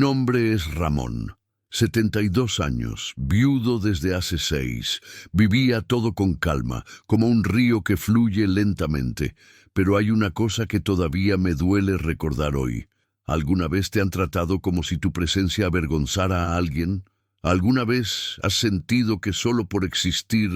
nombre es Ramón. 72 años, viudo desde hace 6. Vivía todo con calma, como un río que fluye lentamente. Pero hay una cosa que todavía me duele recordar hoy. ¿Alguna vez te han tratado como si tu presencia avergonzara a alguien? ¿Alguna vez has sentido que solo por existir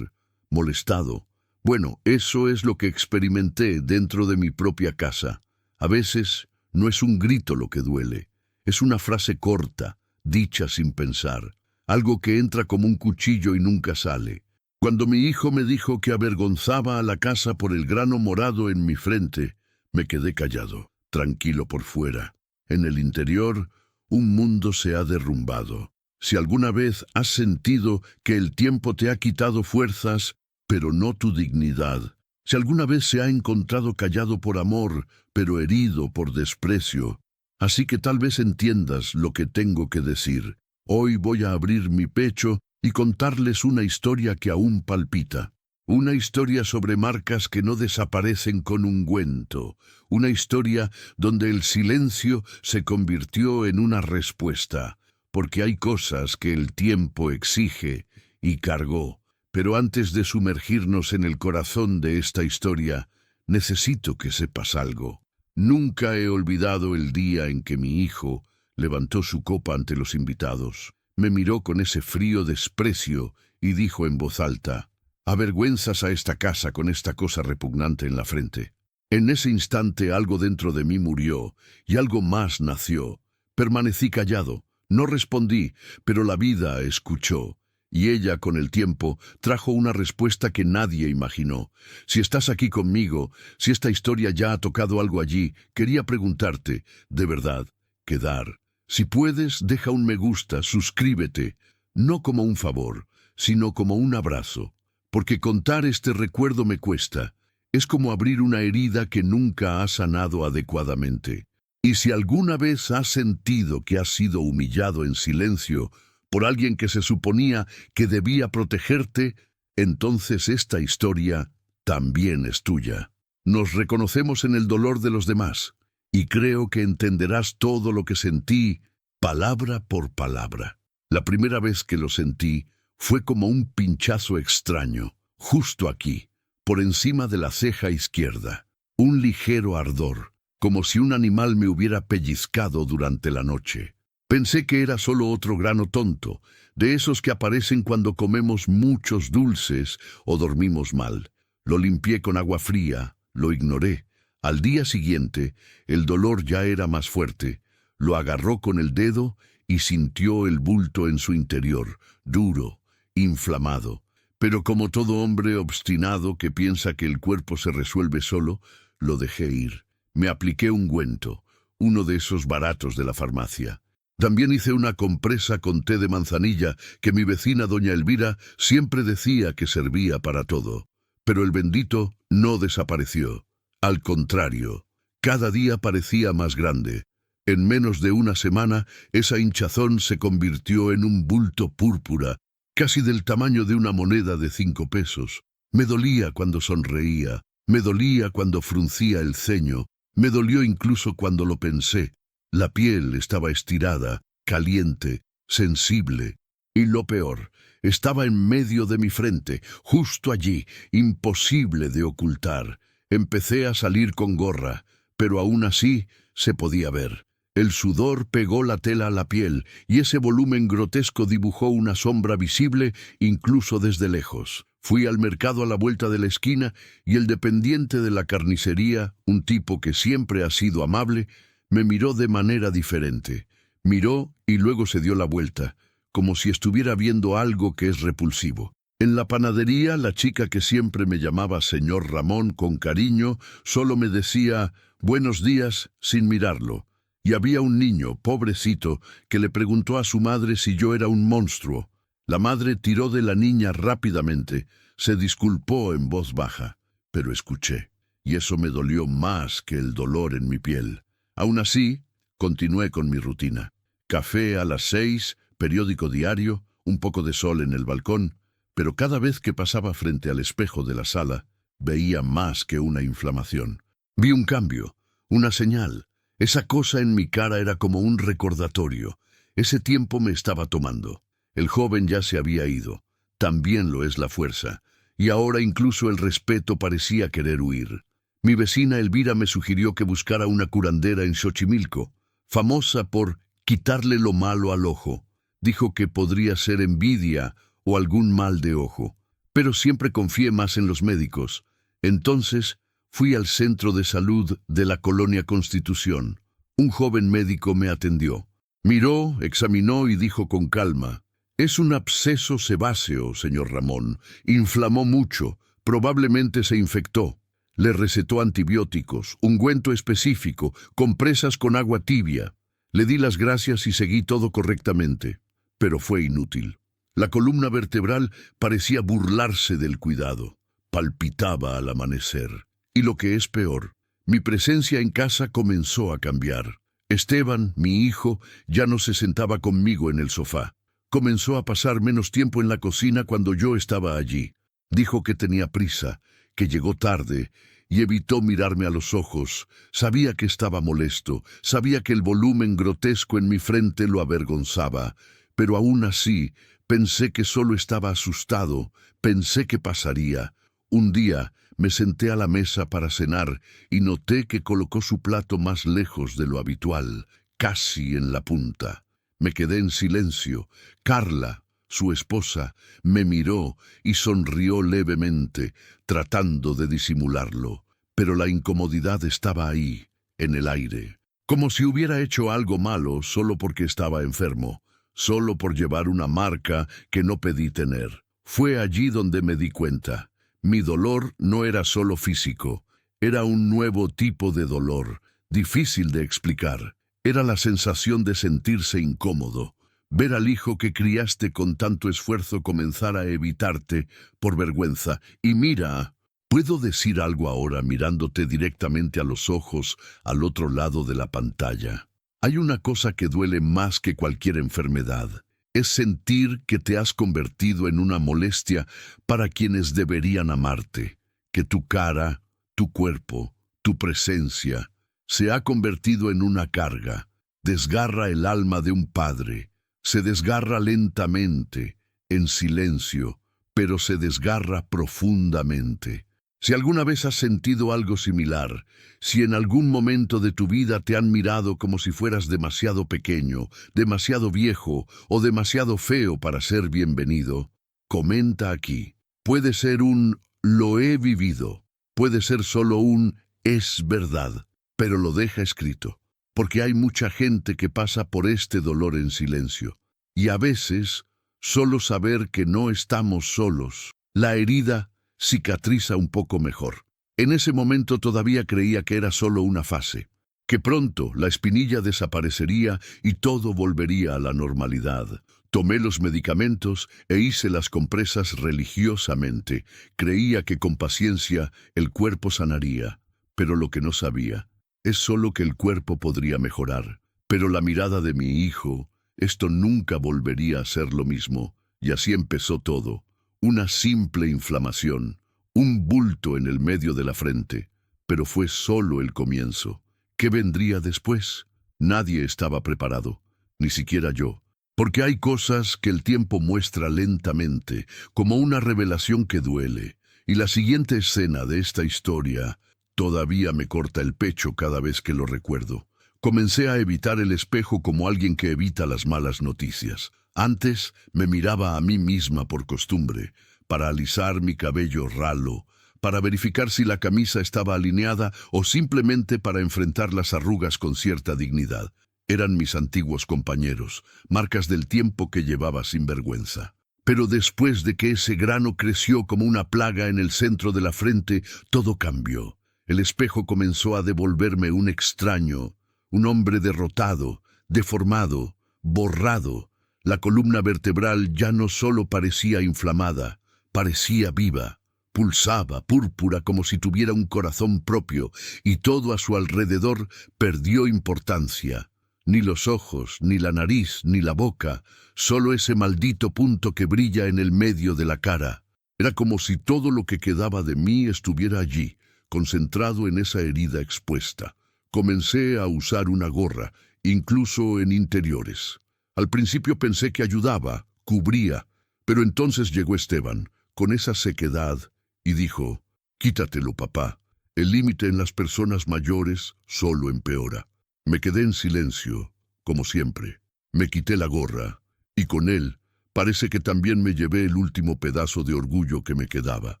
molestado? Bueno, eso es lo que experimenté dentro de mi propia casa. A veces no es un grito lo que duele, es una frase corta, dicha sin pensar, algo que entra como un cuchillo y nunca sale. Cuando mi hijo me dijo que avergonzaba a la casa por el grano morado en mi frente, me quedé callado, tranquilo por fuera. En el interior, un mundo se ha derrumbado. Si alguna vez has sentido que el tiempo te ha quitado fuerzas, pero no tu dignidad, si alguna vez se ha encontrado callado por amor, pero herido por desprecio, así que tal vez entiendas lo que tengo que decir. Hoy voy a abrir mi pecho y contarles una historia que aún palpita. Una historia sobre marcas que no desaparecen con ungüento. Una historia donde el silencio se convirtió en una respuesta. Porque hay cosas que el tiempo exige y cargó. Pero antes de sumergirnos en el corazón de esta historia, necesito que sepas algo. Nunca he olvidado el día en que mi hijo levantó su copa ante los invitados. Me miró con ese frío desprecio y dijo en voz alta: «Avergüenzas a esta casa con esta cosa repugnante en la frente». En ese instante algo dentro de mí murió y algo más nació. Permanecí callado, no respondí, pero la vida escuchó. Y ella, con el tiempo, trajo una respuesta que nadie imaginó. Si estás aquí conmigo, si esta historia ya ha tocado algo allí, quería preguntarte, de verdad, quedar. Si puedes, deja un me gusta, suscríbete, no como un favor, sino como un abrazo. Porque contar este recuerdo me cuesta. Es como abrir una herida que nunca ha sanado adecuadamente. Y si alguna vez has sentido que has sido humillado en silencio por alguien que se suponía que debía protegerte, entonces esta historia también es tuya. Nos reconocemos en el dolor de los demás, y creo que entenderás todo lo que sentí, palabra por palabra. La primera vez que lo sentí fue como un pinchazo extraño, justo aquí, por encima de la ceja izquierda. Un ligero ardor, como si un animal me hubiera pellizcado durante la noche. Pensé que era solo otro grano tonto, de esos que aparecen cuando comemos muchos dulces o dormimos mal. Lo limpié con agua fría, lo ignoré. Al día siguiente, el dolor ya era más fuerte. Lo agarró con el dedo y sintió el bulto en su interior, duro, inflamado. Pero como todo hombre obstinado que piensa que el cuerpo se resuelve solo, lo dejé ir. Me apliqué ungüento, uno de esos baratos de la farmacia. También hice una compresa con té de manzanilla que mi vecina doña Elvira siempre decía que servía para todo. Pero el bendito no desapareció. Al contrario, cada día parecía más grande. En menos de una semana, esa hinchazón se convirtió en un bulto púrpura, casi del tamaño de una moneda de 5 pesos. Me dolía cuando sonreía, me dolía cuando fruncía el ceño, me dolió incluso cuando lo pensé. La piel estaba estirada, caliente, sensible. Y lo peor, estaba en medio de mi frente, justo allí, imposible de ocultar. Empecé a salir con gorra, pero aún así se podía ver. El sudor pegó la tela a la piel, y ese volumen grotesco dibujó una sombra visible incluso desde lejos. Fui al mercado a la vuelta de la esquina, y el dependiente de la carnicería, un tipo que siempre ha sido amable, me miró de manera diferente. Miró y luego se dio la vuelta, como si estuviera viendo algo que es repulsivo. En la panadería, la chica que siempre me llamaba señor Ramón con cariño, solo me decía «buenos días» sin mirarlo. Y había un niño, pobrecito, que le preguntó a su madre si yo era un monstruo. La madre tiró de la niña rápidamente, se disculpó en voz baja, pero escuché, y eso me dolió más que el dolor en mi piel. Aún así, continué con mi rutina. Café a las 6, periódico diario, un poco de sol en el balcón, pero cada vez que pasaba frente al espejo de la sala, veía más que una inflamación. Vi un cambio, una señal. Esa cosa en mi cara era como un recordatorio. Ese tiempo me estaba tomando. El joven ya se había ido. También lo es la fuerza. Y ahora incluso el respeto parecía querer huir. Mi vecina Elvira me sugirió que buscara una curandera en Xochimilco, famosa por quitarle lo malo al ojo. Dijo que podría ser envidia o algún mal de ojo. Pero siempre confié más en los médicos. Entonces fui al centro de salud de la Colonia Constitución. Un joven médico me atendió. Miró, examinó y dijo con calma: «Es un absceso sebáceo, señor Ramón. Inflamó mucho, probablemente se infectó». Le recetó antibióticos, ungüento específico, compresas con agua tibia. Le di las gracias y seguí todo correctamente. Pero fue inútil. La columna vertebral parecía burlarse del cuidado. Palpitaba al amanecer. Y lo que es peor, mi presencia en casa comenzó a cambiar. Esteban, mi hijo, ya no se sentaba conmigo en el sofá. Comenzó a pasar menos tiempo en la cocina cuando yo estaba allí. Dijo que tenía prisa, que llegó tarde, y evitó mirarme a los ojos. Sabía que estaba molesto, sabía que el volumen grotesco en mi frente lo avergonzaba, pero aún así pensé que solo estaba asustado, pensé que pasaría. Un día me senté a la mesa para cenar y noté que colocó su plato más lejos de lo habitual, casi en la punta. Me quedé en silencio. Carla, su esposa, me miró y sonrió levemente, tratando de disimularlo. Pero la incomodidad estaba ahí, en el aire. Como si hubiera hecho algo malo solo porque estaba enfermo, solo por llevar una marca que no pedí tener. Fue allí donde me di cuenta. Mi dolor no era solo físico, era un nuevo tipo de dolor, difícil de explicar. Era la sensación de sentirse incómodo, ver al hijo que criaste con tanto esfuerzo comenzar a evitarte por vergüenza. Y mira, puedo decir algo ahora mirándote directamente a los ojos al otro lado de la pantalla. Hay una cosa que duele más que cualquier enfermedad. Es sentir que te has convertido en una molestia para quienes deberían amarte, que tu cara, tu cuerpo, tu presencia se ha convertido en una carga. Desgarra el alma de un padre, se desgarra lentamente, en silencio, pero se desgarra profundamente. Si alguna vez has sentido algo similar, si en algún momento de tu vida te han mirado como si fueras demasiado pequeño, demasiado viejo o demasiado feo para ser bienvenido, comenta aquí. Puede ser un «lo he vivido», puede ser solo un «es verdad», pero lo deja escrito, porque hay mucha gente que pasa por este dolor en silencio. Y a veces, solo saber que no estamos solos, la herida cicatriza un poco mejor. En ese momento todavía creía que era solo una fase, que pronto la espinilla desaparecería y todo volvería a la normalidad. Tomé los medicamentos e hice las compresas religiosamente. Creía que con paciencia el cuerpo sanaría, pero lo que no sabía es solo que el cuerpo podría mejorar. Pero la mirada de mi hijo, esto nunca volvería a ser lo mismo, y así empezó todo. Una simple inflamación, un bulto en el medio de la frente, pero fue solo el comienzo. ¿Qué vendría después? Nadie estaba preparado, ni siquiera yo, porque hay cosas que el tiempo muestra lentamente, como una revelación que duele, y la siguiente escena de esta historia todavía me corta el pecho cada vez que lo recuerdo. Comencé a evitar el espejo como alguien que evita las malas noticias. Antes me miraba a mí misma por costumbre, para alisar mi cabello ralo, para verificar si la camisa estaba alineada o simplemente para enfrentar las arrugas con cierta dignidad. Eran mis antiguos compañeros, marcas del tiempo que llevaba sin vergüenza. Pero después de que ese grano creció como una plaga en el centro de la frente, todo cambió. El espejo comenzó a devolverme un extraño, un hombre derrotado, deformado, borrado. La columna vertebral ya no solo parecía inflamada, parecía viva, pulsaba púrpura como si tuviera un corazón propio, y todo a su alrededor perdió importancia. Ni los ojos, ni la nariz, ni la boca, solo ese maldito punto que brilla en el medio de la cara. Era como si todo lo que quedaba de mí estuviera allí, concentrado en esa herida expuesta. Comencé a usar una gorra, incluso en interiores. Al principio pensé que ayudaba, cubría, pero entonces llegó Esteban, con esa sequedad, y dijo, «Quítatelo, papá. El límite en las personas mayores solo empeora». Me quedé en silencio, como siempre. Me quité la gorra, y con él parece que también me llevé el último pedazo de orgullo que me quedaba.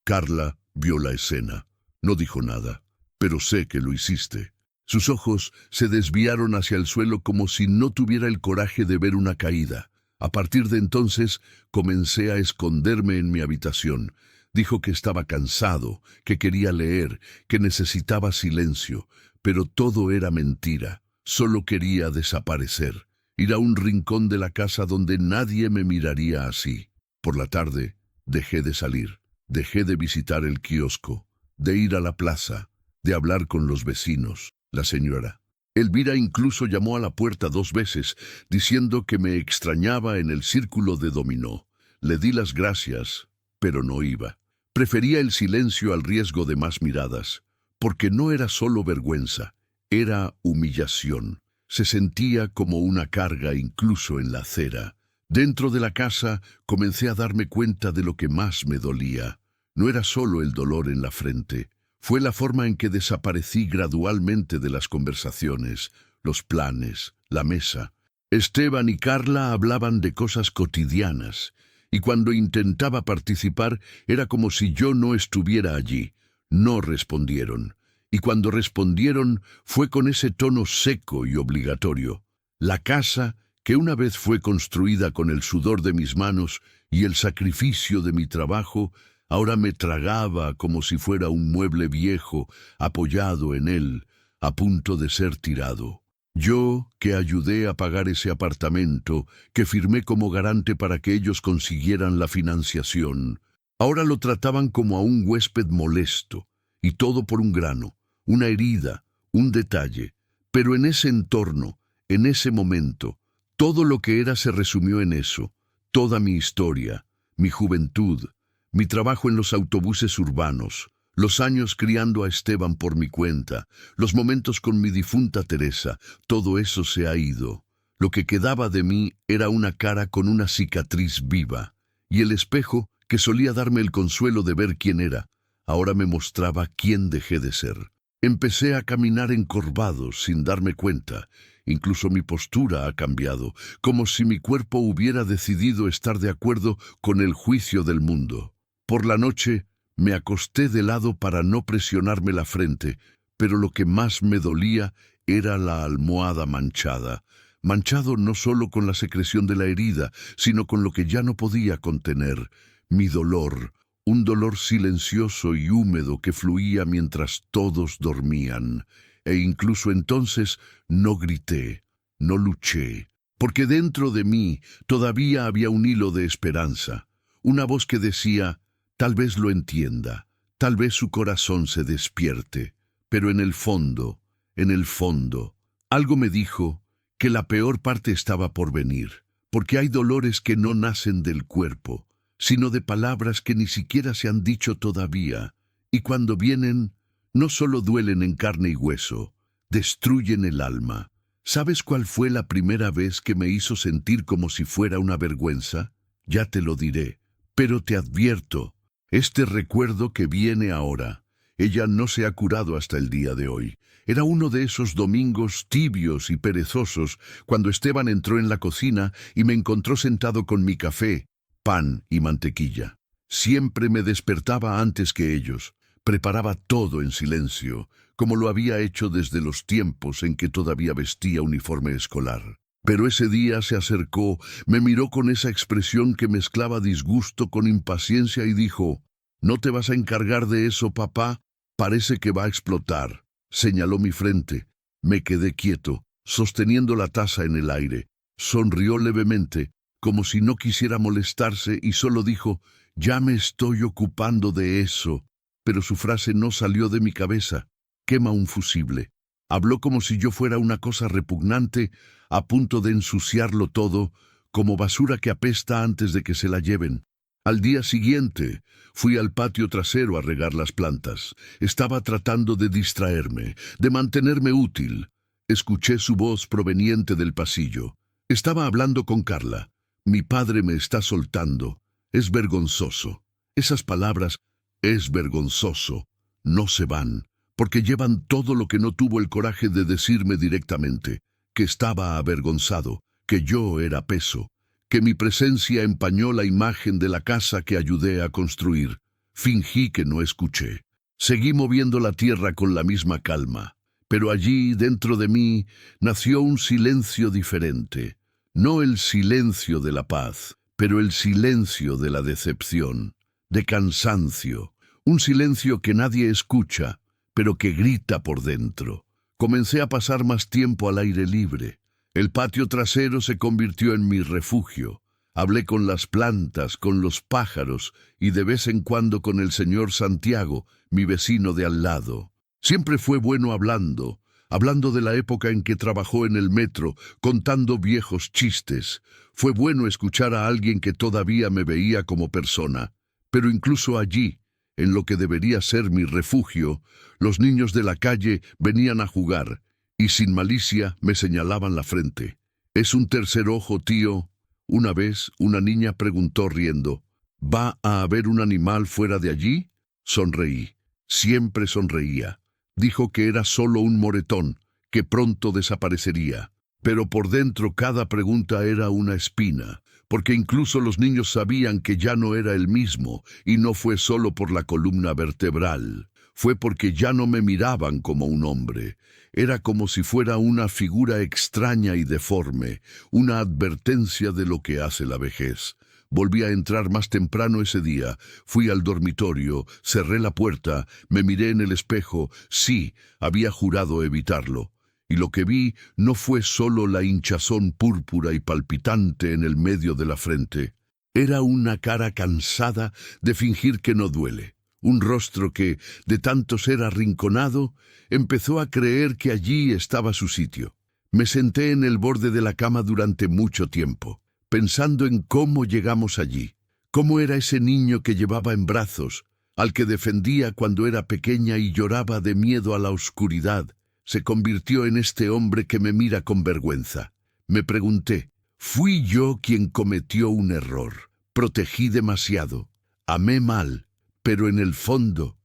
Carla vio la escena. No dijo nada, pero sé que lo hiciste. Sus ojos se desviaron hacia el suelo como si no tuviera el coraje de ver una caída. A partir de entonces comencé a esconderme en mi habitación. Dijo que estaba cansado, que quería leer, que necesitaba silencio, pero todo era mentira. Solo quería desaparecer, ir a un rincón de la casa donde nadie me miraría así. Por la tarde dejé de salir, dejé de visitar el kiosco, de ir a la plaza, de hablar con los vecinos. La señora Elvira incluso llamó a la puerta 2 veces, diciendo que me extrañaba en el círculo de dominó. Le di las gracias, pero no iba. Prefería el silencio al riesgo de más miradas, porque no era solo vergüenza, era humillación. Se sentía como una carga incluso en la acera. Dentro de la casa comencé a darme cuenta de lo que más me dolía. No era solo el dolor en la frente. Fue la forma en que desaparecí gradualmente de las conversaciones, los planes, la mesa. Esteban y Carla hablaban de cosas cotidianas, y cuando intentaba participar era como si yo no estuviera allí. No respondieron, y cuando respondieron fue con ese tono seco y obligatorio. La casa, que una vez fue construida con el sudor de mis manos y el sacrificio de mi trabajo, ahora me tragaba como si fuera un mueble viejo, apoyado en él, a punto de ser tirado. Yo, que ayudé a pagar ese apartamento, que firmé como garante para que ellos consiguieran la financiación, ahora lo trataban como a un huésped molesto, y todo por un grano, una herida, un detalle. Pero en ese entorno, en ese momento, todo lo que era se resumió en eso, toda mi historia, mi juventud, mi trabajo en los autobuses urbanos, los años criando a Esteban por mi cuenta, los momentos con mi difunta Teresa, todo eso se ha ido. Lo que quedaba de mí era una cara con una cicatriz viva, y el espejo, que solía darme el consuelo de ver quién era, ahora me mostraba quién dejé de ser. Empecé a caminar encorvado sin darme cuenta. Incluso mi postura ha cambiado, como si mi cuerpo hubiera decidido estar de acuerdo con el juicio del mundo. Por la noche me acosté de lado para no presionarme la frente, pero lo que más me dolía era la almohada manchada. Manchado no solo con la secreción de la herida, sino con lo que ya no podía contener, mi dolor, un dolor silencioso y húmedo que fluía mientras todos dormían. E incluso entonces no grité, no luché, porque dentro de mí todavía había un hilo de esperanza, una voz que decía, tal vez lo entienda, tal vez su corazón se despierte, pero en el fondo, algo me dijo que la peor parte estaba por venir, porque hay dolores que no nacen del cuerpo, sino de palabras que ni siquiera se han dicho todavía, y cuando vienen, no solo duelen en carne y hueso, destruyen el alma. ¿Sabes cuál fue la primera vez que me hizo sentir como si fuera una vergüenza? Ya te lo diré, pero te advierto, este recuerdo que viene ahora, ella no se ha curado hasta el día de hoy. Era uno de esos domingos tibios y perezosos cuando Esteban entró en la cocina y me encontró sentado con mi café, pan y mantequilla. Siempre me despertaba antes que ellos. Preparaba todo en silencio, como lo había hecho desde los tiempos en que todavía vestía uniforme escolar. Pero ese día se acercó, me miró con esa expresión que mezclaba disgusto con impaciencia y dijo, «¿No te vas a encargar de eso, papá? Parece que va a explotar». Señaló mi frente. Me quedé quieto, sosteniendo la taza en el aire. Sonrió levemente, como si no quisiera molestarse, y solo dijo, «Ya me estoy ocupando de eso». Pero su frase no salió de mi cabeza. «Quema un fusible». Habló como si yo fuera una cosa repugnante, a punto de ensuciarlo todo, como basura que apesta antes de que se la lleven. Al día siguiente, fui al patio trasero a regar las plantas. Estaba tratando de distraerme, de mantenerme útil. Escuché su voz proveniente del pasillo. Estaba hablando con Carla. Mi padre me está soltando. Es vergonzoso. Esas palabras, es vergonzoso, no se van, porque llevan todo lo que no tuvo el coraje de decirme directamente, que estaba avergonzado, que yo era peso, que mi presencia empañó la imagen de la casa que ayudé a construir. Fingí que no escuché. Seguí moviendo la tierra con la misma calma, pero allí, dentro de mí, nació un silencio diferente. No el silencio de la paz, pero el silencio de la decepción, de cansancio, un silencio que nadie escucha, pero que grita por dentro. Comencé a pasar más tiempo al aire libre. El patio trasero se convirtió en mi refugio. Hablé con las plantas, con los pájaros y de vez en cuando con el señor Santiago, mi vecino de al lado. Siempre fue bueno hablando de la época en que trabajó en el metro, contando viejos chistes. Fue bueno escuchar a alguien que todavía me veía como persona. Pero incluso allí, en lo que debería ser mi refugio, los niños de la calle venían a jugar y sin malicia me señalaban la frente. «¿Es un tercer ojo, tío?». Una vez una niña preguntó riendo, «¿Va a haber un animal fuera de allí?». Sonreí. Siempre sonreía. Dijo que era solo un moretón, que pronto desaparecería. Pero por dentro cada pregunta era una espina, porque incluso los niños sabían que ya no era el mismo, y no fue solo por la columna vertebral. Fue porque ya no me miraban como un hombre. Era como si fuera una figura extraña y deforme, una advertencia de lo que hace la vejez. Volví a entrar más temprano ese día, fui al dormitorio, cerré la puerta, me miré en el espejo. Sí, había jurado evitarlo. Y lo que vi no fue solo la hinchazón púrpura y palpitante en el medio de la frente. Era una cara cansada de fingir que no duele. Un rostro que, de tanto ser arrinconado, empezó a creer que allí estaba su sitio. Me senté en el borde de la cama durante mucho tiempo, pensando en cómo llegamos allí, cómo era ese niño que llevaba en brazos, al que defendía cuando era pequeña y lloraba de miedo a la oscuridad, se convirtió en este hombre que me mira con vergüenza. Me pregunté, ¿fui yo quien cometió un error? Protegí demasiado, amé mal, pero en el fondo,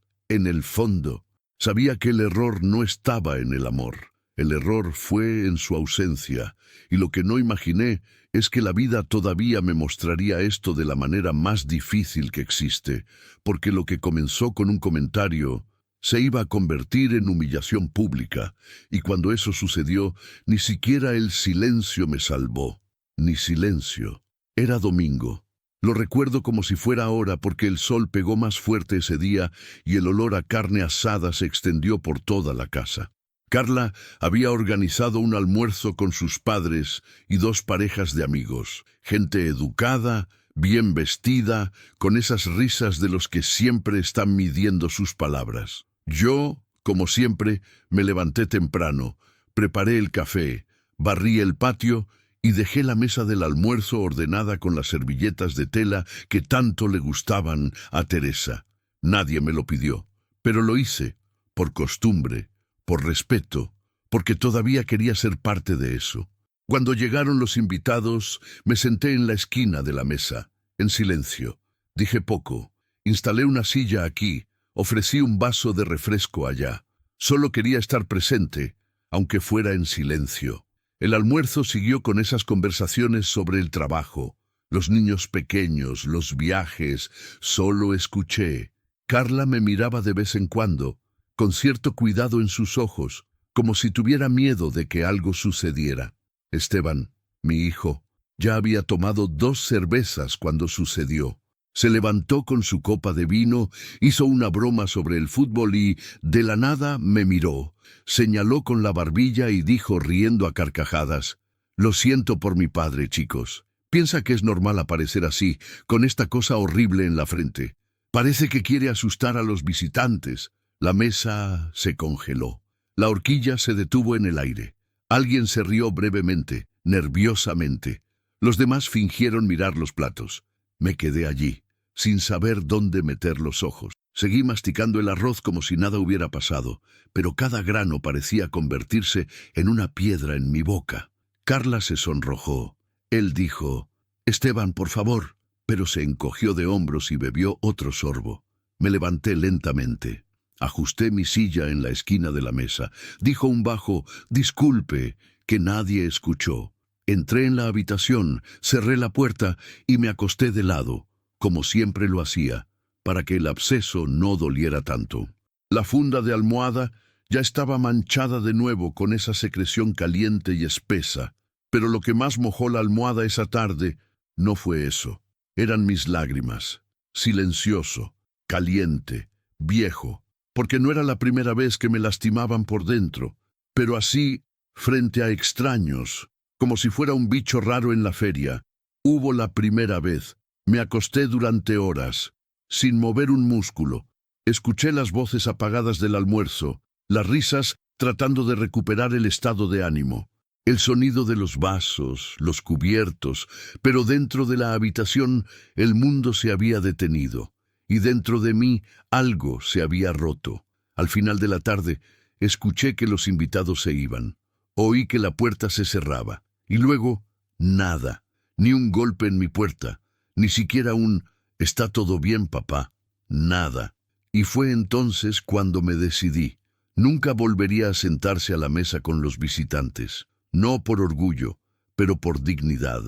sabía que el error no estaba en el amor. El error fue en su ausencia, y lo que no imaginé es que la vida todavía me mostraría esto de la manera más difícil que existe, porque lo que comenzó con un comentario se iba a convertir en humillación pública, y cuando eso sucedió, ni siquiera el silencio me salvó. Ni silencio. Era domingo. Lo recuerdo como si fuera ahora porque el sol pegó más fuerte ese día y el olor a carne asada se extendió por toda la casa. Carla había organizado un almuerzo con sus padres y dos parejas de amigos, gente educada, bien vestida, con esas risas de los que siempre están midiendo sus palabras. Yo, como siempre, me levanté temprano, preparé el café, barrí el patio y dejé la mesa del almuerzo ordenada con las servilletas de tela que tanto le gustaban a Teresa. Nadie me lo pidió, pero lo hice, por costumbre, por respeto, porque todavía quería ser parte de eso. Cuando llegaron los invitados, me senté en la esquina de la mesa, en silencio. Dije poco, instalé una silla aquí, ofrecí un vaso de refresco allá. Solo quería estar presente, aunque fuera en silencio. El almuerzo siguió con esas conversaciones sobre el trabajo, los niños pequeños, los viajes. Solo escuché. Carla me miraba de vez en cuando, con cierto cuidado en sus ojos, como si tuviera miedo de que algo sucediera. Esteban, mi hijo, ya había tomado 2 cervezas cuando sucedió. Se levantó con su copa de vino, hizo una broma sobre el fútbol y, de la nada, me miró. Señaló con la barbilla y dijo riendo a carcajadas, «Lo siento por mi padre, chicos. Piensa que es normal aparecer así, con esta cosa horrible en la frente. Parece que quiere asustar a los visitantes». La mesa se congeló. La horquilla se detuvo en el aire. Alguien se rió brevemente, nerviosamente. Los demás fingieron mirar los platos. Me quedé allí, sin saber dónde meter los ojos. Seguí masticando el arroz como si nada hubiera pasado, pero cada grano parecía convertirse en una piedra en mi boca. Carla se sonrojó. Él dijo, «Esteban, por favor», pero se encogió de hombros y bebió otro sorbo. Me levanté lentamente. Ajusté mi silla en la esquina de la mesa. Dijo un bajo, «Disculpe», que nadie escuchó. Entré en la habitación, cerré la puerta y me acosté de lado, como siempre lo hacía, para que el absceso no doliera tanto. La funda de almohada ya estaba manchada de nuevo con esa secreción caliente y espesa, pero lo que más mojó la almohada esa tarde no fue eso. Eran mis lágrimas, silencioso, caliente, viejo, porque no era la primera vez que me lastimaban por dentro, pero así, frente a extraños, como si fuera un bicho raro en la feria, hubo la primera vez. Me acosté durante horas, sin mover un músculo. Escuché las voces apagadas del almuerzo, las risas tratando de recuperar el estado de ánimo, el sonido de los vasos, los cubiertos, pero dentro de la habitación el mundo se había detenido, y dentro de mí algo se había roto. Al final de la tarde, escuché que los invitados se iban. Oí que la puerta se cerraba, y luego, nada, ni un golpe en mi puerta, ni siquiera un «¿Está todo bien, papá?» Nada. Y fue entonces cuando me decidí. Nunca volvería a sentarse a la mesa con los visitantes, no por orgullo, pero por dignidad,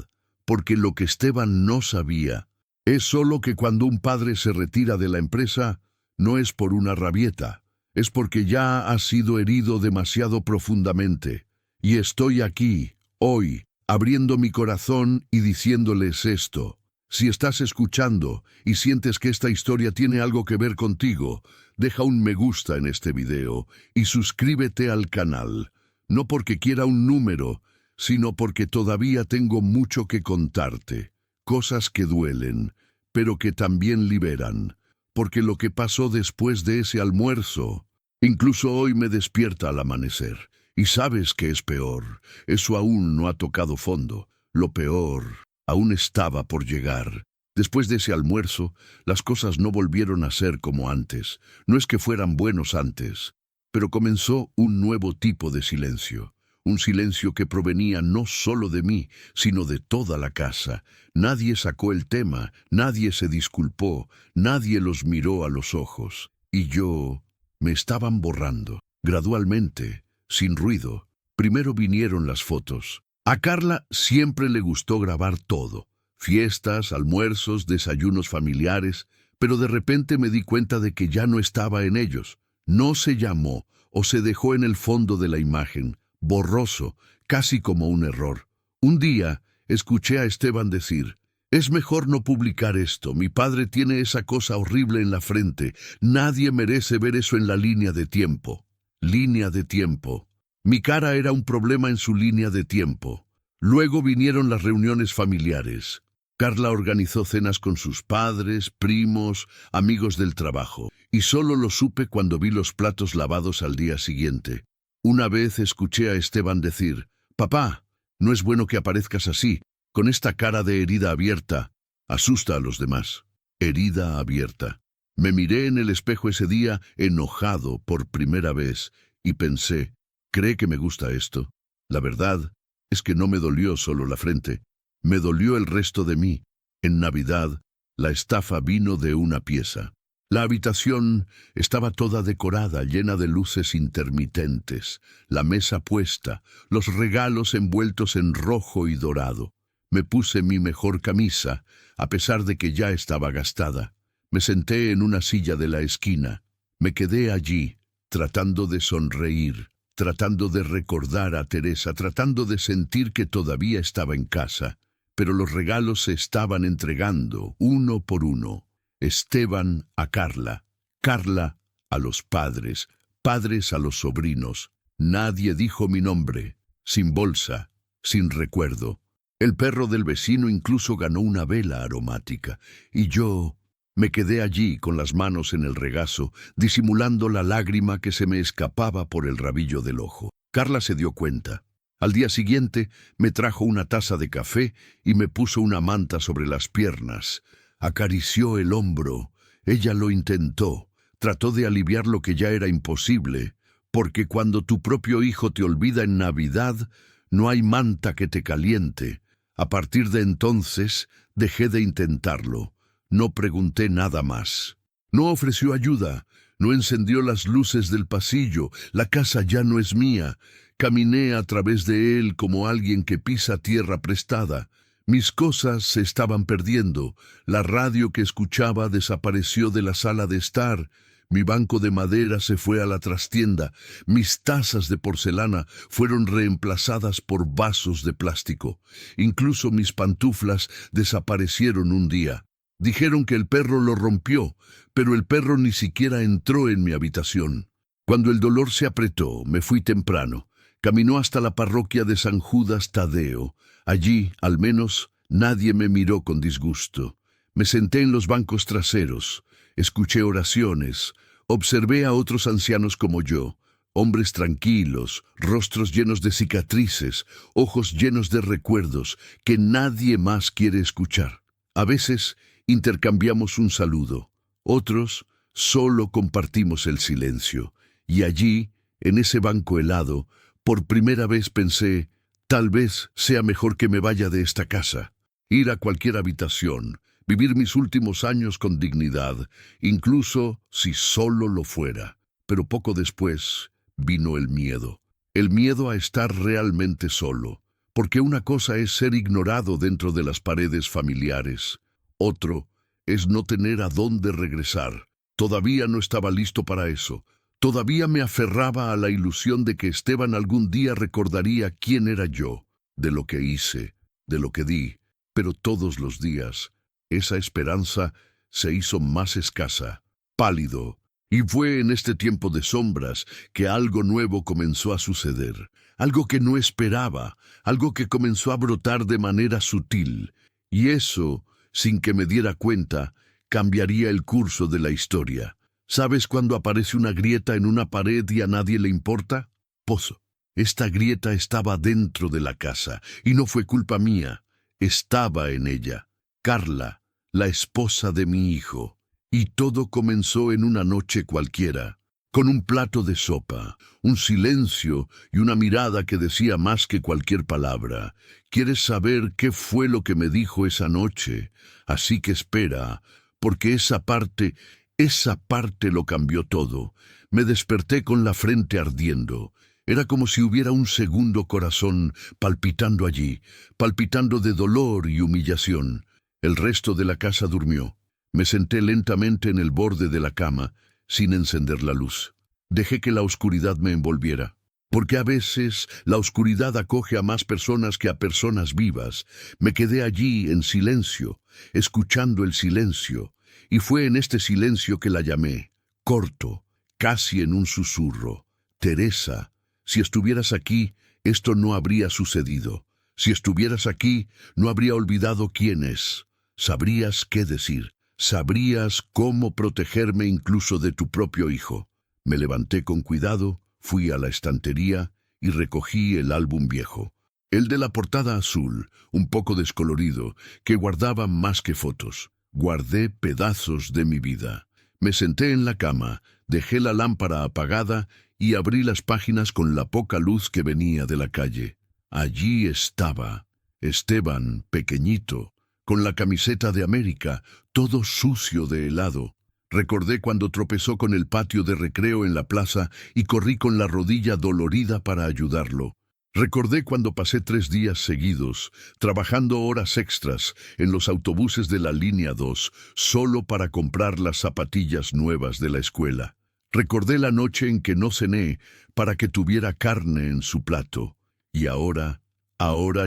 porque lo que Esteban no sabía es solo que cuando un padre se retira de la empresa, no es por una rabieta, es porque ya ha sido herido demasiado profundamente. Y estoy aquí, hoy, abriendo mi corazón y diciéndoles esto. Si estás escuchando y sientes que esta historia tiene algo que ver contigo, deja un me gusta en este video y suscríbete al canal, no porque quiera un número, sino porque todavía tengo mucho que contarte, cosas que duelen, pero que también liberan, porque lo que pasó después de ese almuerzo, incluso hoy me despierta al amanecer. Y sabes qué es peor, eso aún no ha tocado fondo, lo peor aún estaba por llegar. Después de ese almuerzo, las cosas no volvieron a ser como antes. No es que fueran buenos antes, pero comenzó un nuevo tipo de silencio. Un silencio que provenía no solo de mí, sino de toda la casa. Nadie sacó el tema, nadie se disculpó, nadie los miró a los ojos. Y yo me estaban borrando, gradualmente, sin ruido. Primero vinieron las fotos. A Carla siempre le gustó grabar todo, fiestas, almuerzos, desayunos familiares, pero de repente me di cuenta de que ya no estaba en ellos. No se llamó o se dejó en el fondo de la imagen, borroso, casi como un error. Un día escuché a Esteban decir, «Es mejor no publicar esto, mi padre tiene esa cosa horrible en la frente, nadie merece ver eso en la línea de tiempo». Línea de tiempo. Mi cara era un problema en su línea de tiempo. Luego vinieron las reuniones familiares. Carla organizó cenas con sus padres, primos, amigos del trabajo, y solo lo supe cuando vi los platos lavados al día siguiente. Una vez escuché a Esteban decir, «Papá, no es bueno que aparezcas así, con esta cara de herida abierta. Asusta a los demás». Herida abierta. Me miré en el espejo ese día enojado por primera vez y pensé, ¿cree que me gusta esto? La verdad es que no me dolió solo la frente, me dolió el resto de mí. En Navidad, la estafa vino de una pieza. La habitación estaba toda decorada, llena de luces intermitentes, la mesa puesta, los regalos envueltos en rojo y dorado. Me puse mi mejor camisa, a pesar de que ya estaba gastada. Me senté en una silla de la esquina. Me quedé allí, tratando de sonreír, tratando de recordar a Teresa, tratando de sentir que todavía estaba en casa. Pero los regalos se estaban entregando, uno por uno. Esteban a Carla, Carla a los padres, padres a los sobrinos. Nadie dijo mi nombre, sin bolsa, sin recuerdo. El perro del vecino incluso ganó una vela aromática, y yo me quedé allí con las manos en el regazo, disimulando la lágrima que se me escapaba por el rabillo del ojo. Carla se dio cuenta. Al día siguiente me trajo una taza de café y me puso una manta sobre las piernas. Acarició el hombro. Ella lo intentó. Trató de aliviar lo que ya era imposible, porque cuando tu propio hijo te olvida en Navidad, no hay manta que te caliente. A partir de entonces, dejé de intentarlo. No pregunté nada más. No ofreció ayuda, no encendió las luces del pasillo, la casa ya no es mía. Caminé a través de él como alguien que pisa tierra prestada. Mis cosas se estaban perdiendo, la radio que escuchaba desapareció de la sala de estar, mi banco de madera se fue a la trastienda, mis tazas de porcelana fueron reemplazadas por vasos de plástico, incluso mis pantuflas desaparecieron un día. Dijeron que el perro lo rompió, pero el perro ni siquiera entró en mi habitación. Cuando el dolor se apretó, me fui temprano. Caminó hasta la parroquia de San Judas Tadeo. Allí, al menos, nadie me miró con disgusto. Me senté en los bancos traseros, escuché oraciones, observé a otros ancianos como yo, hombres tranquilos, rostros llenos de cicatrices, ojos llenos de recuerdos que nadie más quiere escuchar. A veces intercambiamos un saludo, otros solo compartimos el silencio. Y allí, en ese banco helado, por primera vez pensé, tal vez sea mejor que me vaya de esta casa, ir a cualquier habitación, vivir mis últimos años con dignidad, incluso si solo lo fuera. Pero poco después vino el miedo a estar realmente solo, porque una cosa es ser ignorado dentro de las paredes familiares, otro es no tener a dónde regresar. Todavía no estaba listo para eso. Todavía me aferraba a la ilusión de que Esteban algún día recordaría quién era yo, de lo que hice, de lo que di, pero todos los días esa esperanza se hizo más escasa, pálido, y fue en este tiempo de sombras que algo nuevo comenzó a suceder, algo que no esperaba, algo que comenzó a brotar de manera sutil, y eso, sin que me diera cuenta, cambiaría el curso de la historia. ¿Sabes cuando aparece una grieta en una pared y a nadie le importa? Pozo. Esta grieta estaba dentro de la casa, y no fue culpa mía. Estaba en ella. Carla, la esposa de mi hijo. Y todo comenzó en una noche cualquiera, con un plato de sopa, un silencio y una mirada que decía más que cualquier palabra. ¿Quieres saber qué fue lo que me dijo esa noche? Así que espera, porque esa parte lo cambió todo. Me desperté con la frente ardiendo. Era como si hubiera un segundo corazón palpitando allí, palpitando de dolor y humillación. El resto de la casa durmió. Me senté lentamente en el borde de la cama, sin encender la luz. Dejé que la oscuridad me envolviera, porque a veces la oscuridad acoge a más personas que a personas vivas. Me quedé allí en silencio, escuchando el silencio, y fue en este silencio que la llamé, corto, casi en un susurro. Teresa, si estuvieras aquí, esto no habría sucedido. Si estuvieras aquí, no habría olvidado quién es. Sabrías qué decir. Sabrías cómo protegerme incluso de tu propio hijo. Me levanté con cuidado, fui a la estantería y recogí el álbum viejo. El de la portada azul, un poco descolorido, que guardaba más que fotos. Guardé pedazos de mi vida. Me senté en la cama, dejé la lámpara apagada y abrí las páginas con la poca luz que venía de la calle. Allí estaba, Esteban, pequeñito, con la camiseta de América, todo sucio de helado. Recordé cuando tropezó con el patio de recreo en la plaza y corrí con la rodilla dolorida para ayudarlo. Recordé cuando pasé 3 días seguidos, trabajando horas extras en los autobuses de la línea 2, solo para comprar las zapatillas nuevas de la escuela. Recordé la noche en que no cené para que tuviera carne en su plato. Y ahora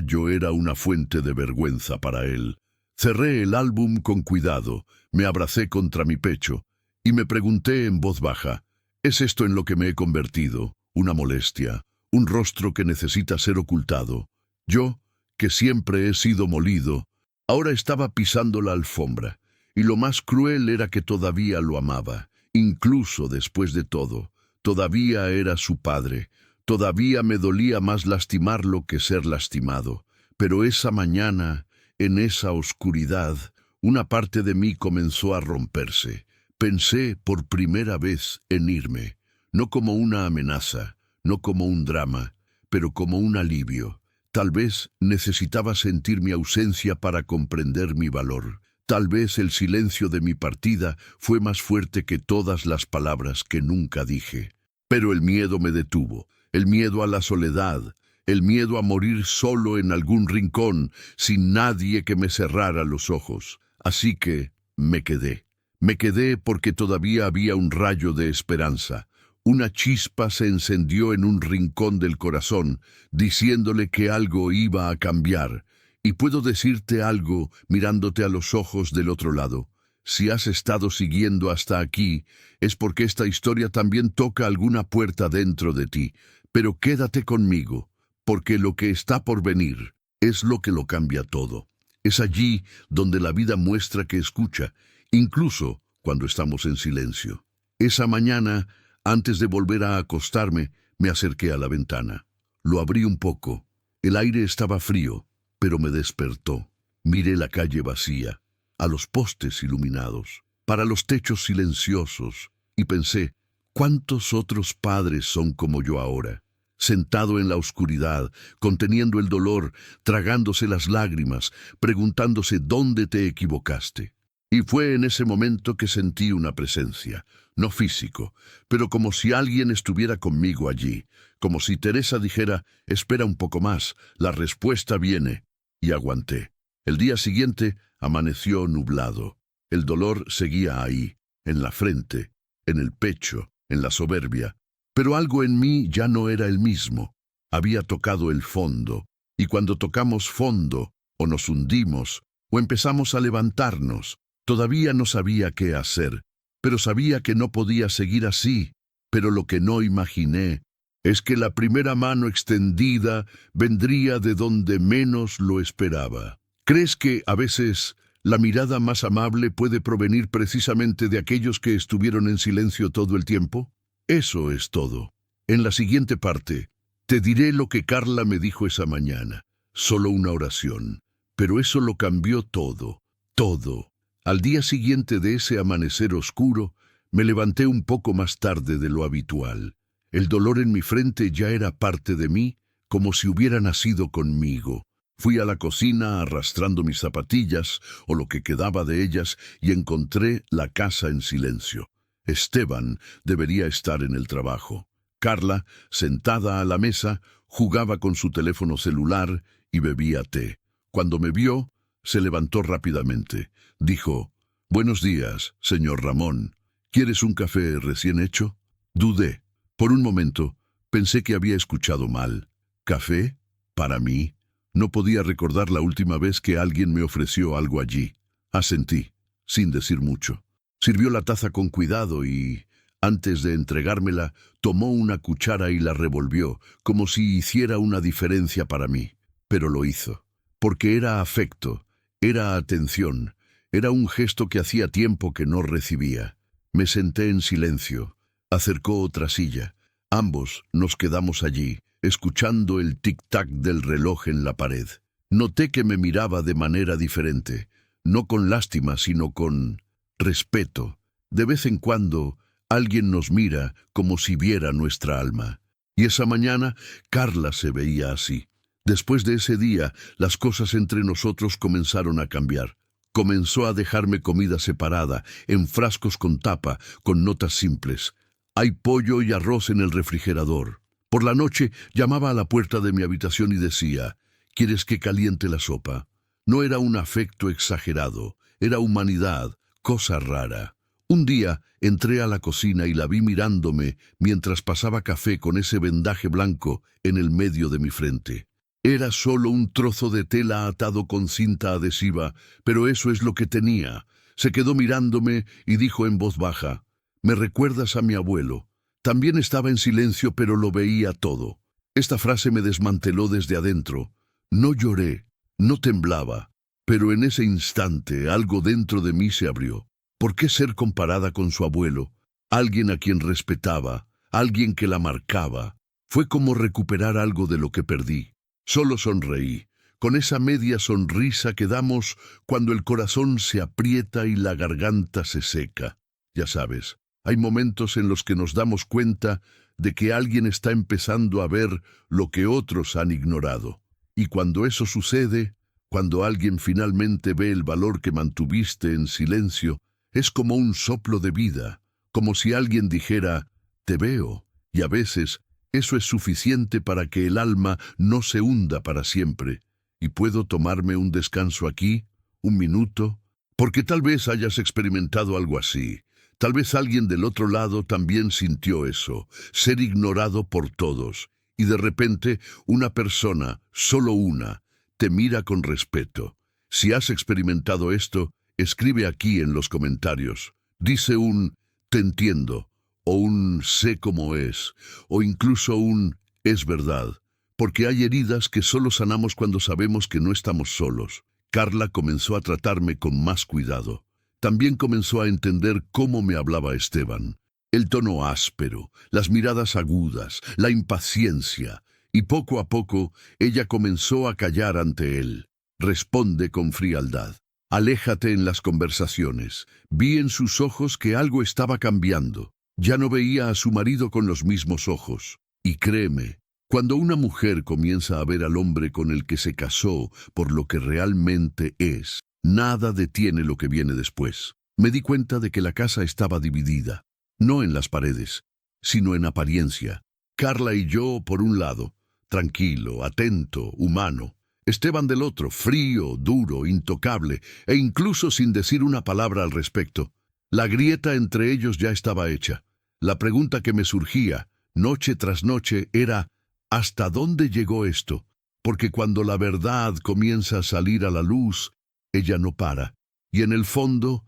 yo era una fuente de vergüenza para él. Cerré el álbum con cuidado, me abracé contra mi pecho y me pregunté en voz baja, ¿es esto en lo que me he convertido? ¿Una molestia? ¿Un rostro que necesita ser ocultado? Yo, que siempre he sido molido, ahora estaba pisando la alfombra, y lo más cruel era que todavía lo amaba, incluso después de todo. Todavía era su padre, todavía me dolía más lastimarlo que ser lastimado. Pero esa mañana, en esa oscuridad, una parte de mí comenzó a romperse. Pensé por primera vez en irme, no como una amenaza, no como un drama, pero como un alivio. Tal vez necesitaba sentir mi ausencia para comprender mi valor. Tal vez el silencio de mi partida fue más fuerte que todas las palabras que nunca dije. Pero el miedo me detuvo, el miedo a la soledad, el miedo a morir solo en algún rincón, sin nadie que me cerrara los ojos. Así que me quedé. Me quedé porque todavía había un rayo de esperanza. Una chispa se encendió en un rincón del corazón, diciéndole que algo iba a cambiar. Y puedo decirte algo mirándote a los ojos del otro lado. Si has estado siguiendo hasta aquí, es porque esta historia también toca alguna puerta dentro de ti. Pero quédate conmigo, porque lo que está por venir es lo que lo cambia todo. Es allí donde la vida muestra que escucha, incluso cuando estamos en silencio. Esa mañana, antes de volver a acostarme, me acerqué a la ventana. Lo abrí un poco. El aire estaba frío, pero me despertó. Miré la calle vacía, a los postes iluminados, para los techos silenciosos, y pensé, ¿cuántos otros padres son como yo ahora? Sentado en la oscuridad, conteniendo el dolor, tragándose las lágrimas, preguntándose dónde te equivocaste. Y fue en ese momento que sentí una presencia, no físico, pero como si alguien estuviera conmigo allí, como si Teresa dijera, espera un poco más, la respuesta viene. Y aguanté. El día siguiente amaneció nublado. El dolor seguía ahí, en la frente, en el pecho, en la soberbia. Pero algo en mí ya no era el mismo. Había tocado el fondo, y cuando tocamos fondo, o nos hundimos, o empezamos a levantarnos, todavía no sabía qué hacer, pero sabía que no podía seguir así. Pero lo que no imaginé es que la primera mano extendida vendría de donde menos lo esperaba. ¿Crees que a veces la mirada más amable puede provenir precisamente de aquellos que estuvieron en silencio todo el tiempo? Eso es todo. En la siguiente parte, te diré lo que Carla me dijo esa mañana. Solo una oración. Pero eso lo cambió todo. Todo. Al día siguiente de ese amanecer oscuro, me levanté un poco más tarde de lo habitual. El dolor en mi frente ya era parte de mí, como si hubiera nacido conmigo. Fui a la cocina arrastrando mis zapatillas, o lo que quedaba de ellas, y encontré la casa en silencio. Esteban debería estar en el trabajo. Carla, sentada a la mesa, jugaba con su teléfono celular y bebía té. Cuando me vio, se levantó rápidamente. Dijo, «Buenos días, señor Ramón. ¿Quieres un café recién hecho?» Dudé. Por un momento, pensé que había escuchado mal. ¿Café? ¿Para mí? No podía recordar la última vez que alguien me ofreció algo allí. Asentí, sin decir mucho. Sirvió la taza con cuidado y, antes de entregármela, tomó una cuchara y la revolvió, como si hiciera una diferencia para mí. Pero lo hizo, porque era afecto, era atención, era un gesto que hacía tiempo que no recibía. Me senté en silencio. Acercó otra silla. Ambos nos quedamos allí, escuchando el tic-tac del reloj en la pared. Noté que me miraba de manera diferente, no con lástima, sino con respeto. De vez en cuando, alguien nos mira como si viera nuestra alma. Y esa mañana, Carla se veía así. Después de ese día, las cosas entre nosotros comenzaron a cambiar. Comenzó a dejarme comida separada, en frascos con tapa, con notas simples. Hay pollo y arroz en el refrigerador. Por la noche llamaba a la puerta de mi habitación y decía, ¿quieres que caliente la sopa? No era un afecto exagerado, era humanidad, cosa rara. Un día entré a la cocina y la vi mirándome mientras pasaba café con ese vendaje blanco en el medio de mi frente. Era solo un trozo de tela atado con cinta adhesiva, pero eso es lo que tenía. Se quedó mirándome y dijo en voz baja, «Me recuerdas a mi abuelo». También estaba en silencio, pero lo veía todo. Esta frase me desmanteló desde adentro. No lloré, no temblaba, pero en ese instante algo dentro de mí se abrió. ¿Por qué ser comparada con su abuelo? Alguien a quien respetaba, alguien que la marcaba. Fue como recuperar algo de lo que perdí. Solo sonreí, con esa media sonrisa que damos cuando el corazón se aprieta y la garganta se seca. Ya sabes, hay momentos en los que nos damos cuenta de que alguien está empezando a ver lo que otros han ignorado. Y cuando eso sucede, cuando alguien finalmente ve el valor que mantuviste en silencio, es como un soplo de vida, como si alguien dijera, te veo, y a veces eso es suficiente para que el alma no se hunda para siempre. ¿Y puedo tomarme un descanso aquí, un minuto? Porque tal vez hayas experimentado algo así. Tal vez alguien del otro lado también sintió eso, ser ignorado por todos, y de repente una persona, solo una, te mira con respeto. Si has experimentado esto, escribe aquí en los comentarios. Dice un te entiendo, o un sé cómo es, o incluso un es verdad, porque hay heridas que solo sanamos cuando sabemos que no estamos solos. Carla comenzó a tratarme con más cuidado. También comenzó a entender cómo me hablaba Esteban. El tono áspero, las miradas agudas, la impaciencia, y poco a poco ella comenzó a callar ante él. Responde con frialdad. Aléjate en las conversaciones. Vi en sus ojos que algo estaba cambiando. Ya no veía a su marido con los mismos ojos. Y créeme, cuando una mujer comienza a ver al hombre con el que se casó por lo que realmente es, nada detiene lo que viene después. Me di cuenta de que la casa estaba dividida, no en las paredes, sino en apariencia. Carla y yo por un lado, tranquilo, atento, humano. Esteban del otro, frío, duro, intocable, e incluso sin decir una palabra al respecto. La grieta entre ellos ya estaba hecha. La pregunta que me surgía, noche tras noche, era ¿hasta dónde llegó esto? Porque cuando la verdad comienza a salir a la luz, ella no para. Y en el fondo,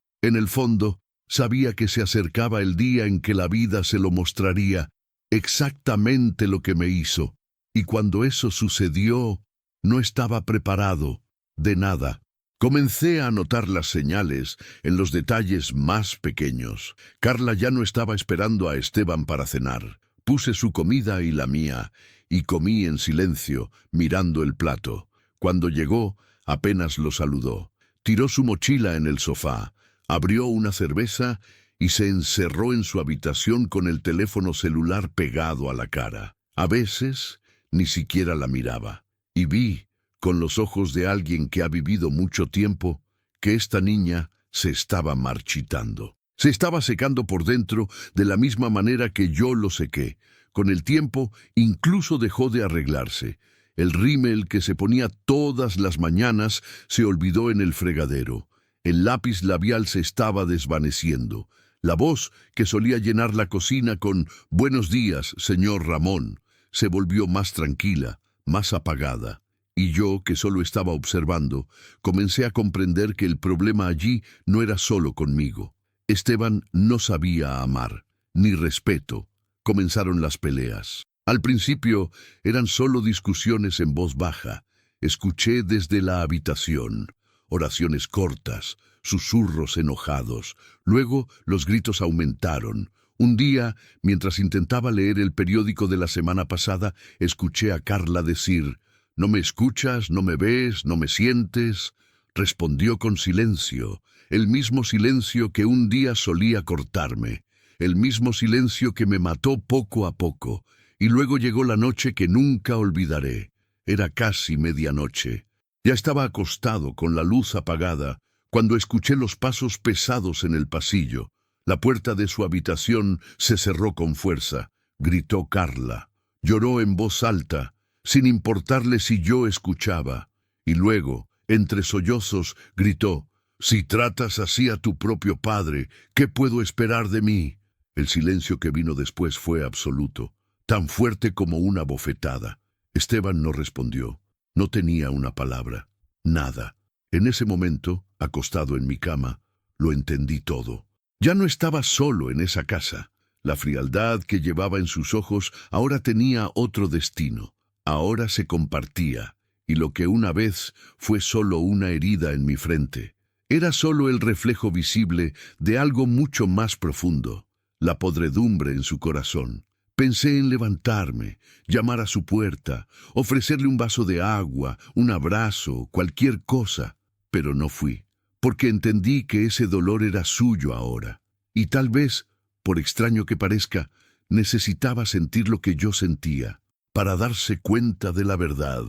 sabía que se acercaba el día en que la vida se lo mostraría exactamente lo que me hizo. Y cuando eso sucedió, no estaba preparado de nada. Comencé a notar las señales en los detalles más pequeños. Carla ya no estaba esperando a Esteban para cenar. Puse su comida y la mía, y comí en silencio, mirando el plato. Cuando llegó, apenas lo saludó. Tiró su mochila en el sofá, abrió una cerveza y se encerró en su habitación con el teléfono celular pegado a la cara. A veces, ni siquiera la miraba. Y vi, con los ojos de alguien que ha vivido mucho tiempo, que esta niña se estaba marchitando. Se estaba secando por dentro de la misma manera que yo lo sequé. Con el tiempo, incluso dejó de arreglarse. El rímel que se ponía todas las mañanas se olvidó en el fregadero. El lápiz labial se estaba desvaneciendo. La voz que solía llenar la cocina con «Buenos días, señor Ramón», se volvió más tranquila, más apagada. Y yo, que solo estaba observando, comencé a comprender que el problema allí no era solo conmigo. Esteban no sabía amar, ni respeto. Comenzaron las peleas. Al principio eran solo discusiones en voz baja. Escuché desde la habitación, oraciones cortas, susurros enojados. Luego los gritos aumentaron. Un día, mientras intentaba leer el periódico de la semana pasada, escuché a Carla decir: «¿No me escuchas? ¿No me ves? ¿No me sientes?». Respondió con silencio, el mismo silencio que un día solía cortarme, el mismo silencio que me mató poco a poco. Y luego llegó la noche que nunca olvidaré. Era casi medianoche. Ya estaba acostado con la luz apagada cuando escuché los pasos pesados en el pasillo. La puerta de su habitación se cerró con fuerza. Gritó Carla. Lloró en voz alta, sin importarle si yo escuchaba. Y luego, entre sollozos, gritó: «Si tratas así a tu propio padre, ¿qué puedo esperar de mí?». El silencio que vino después fue absoluto, tan fuerte como una bofetada. Esteban no respondió. No tenía una palabra. Nada. En ese momento, acostado en mi cama, lo entendí todo. Ya no estaba solo en esa casa. La frialdad que llevaba en sus ojos ahora tenía otro destino. Ahora se compartía, y lo que una vez fue solo una herida en mi frente, era solo el reflejo visible de algo mucho más profundo, la podredumbre en su corazón. Pensé en levantarme, llamar a su puerta, ofrecerle un vaso de agua, un abrazo, cualquier cosa, pero no fui, porque entendí que ese dolor era suyo ahora, y tal vez, por extraño que parezca, necesitaba sentir lo que yo sentía, para darse cuenta de la verdad.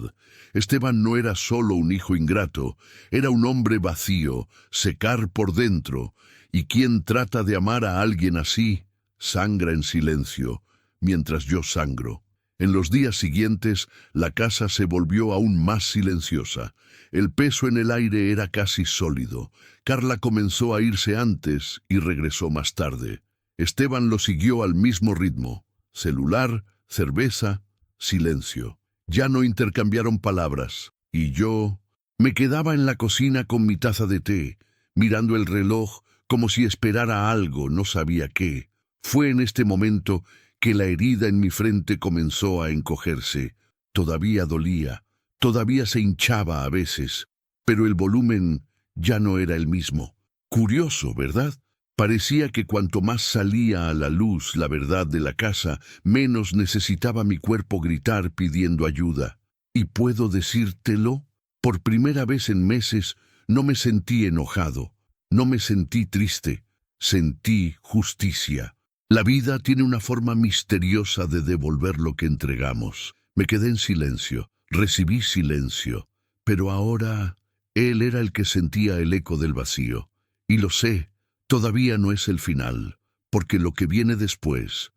Esteban no era solo un hijo ingrato, era un hombre vacío, secar por dentro, y quien trata de amar a alguien así, sangra en silencio, mientras yo sangro. En los días siguientes, la casa se volvió aún más silenciosa. El peso en el aire era casi sólido. Carla comenzó a irse antes y regresó más tarde. Esteban lo siguió al mismo ritmo. Celular, cerveza, silencio. Ya no intercambiaron palabras. Y yo me quedaba en la cocina con mi taza de té, mirando el reloj como si esperara algo, no sabía qué. Fue en este momento que la herida en mi frente comenzó a encogerse. Todavía dolía, todavía se hinchaba a veces, pero el volumen ya no era el mismo. Curioso, ¿verdad? Parecía que cuanto más salía a la luz la verdad de la casa, menos necesitaba mi cuerpo gritar pidiendo ayuda. ¿Y puedo decírtelo? Por primera vez en meses no me sentí enojado, no me sentí triste, sentí justicia. La vida tiene una forma misteriosa de devolver lo que entregamos. Me quedé en silencio, recibí silencio, pero ahora él era el que sentía el eco del vacío. Y lo sé, todavía no es el final, porque lo que viene después,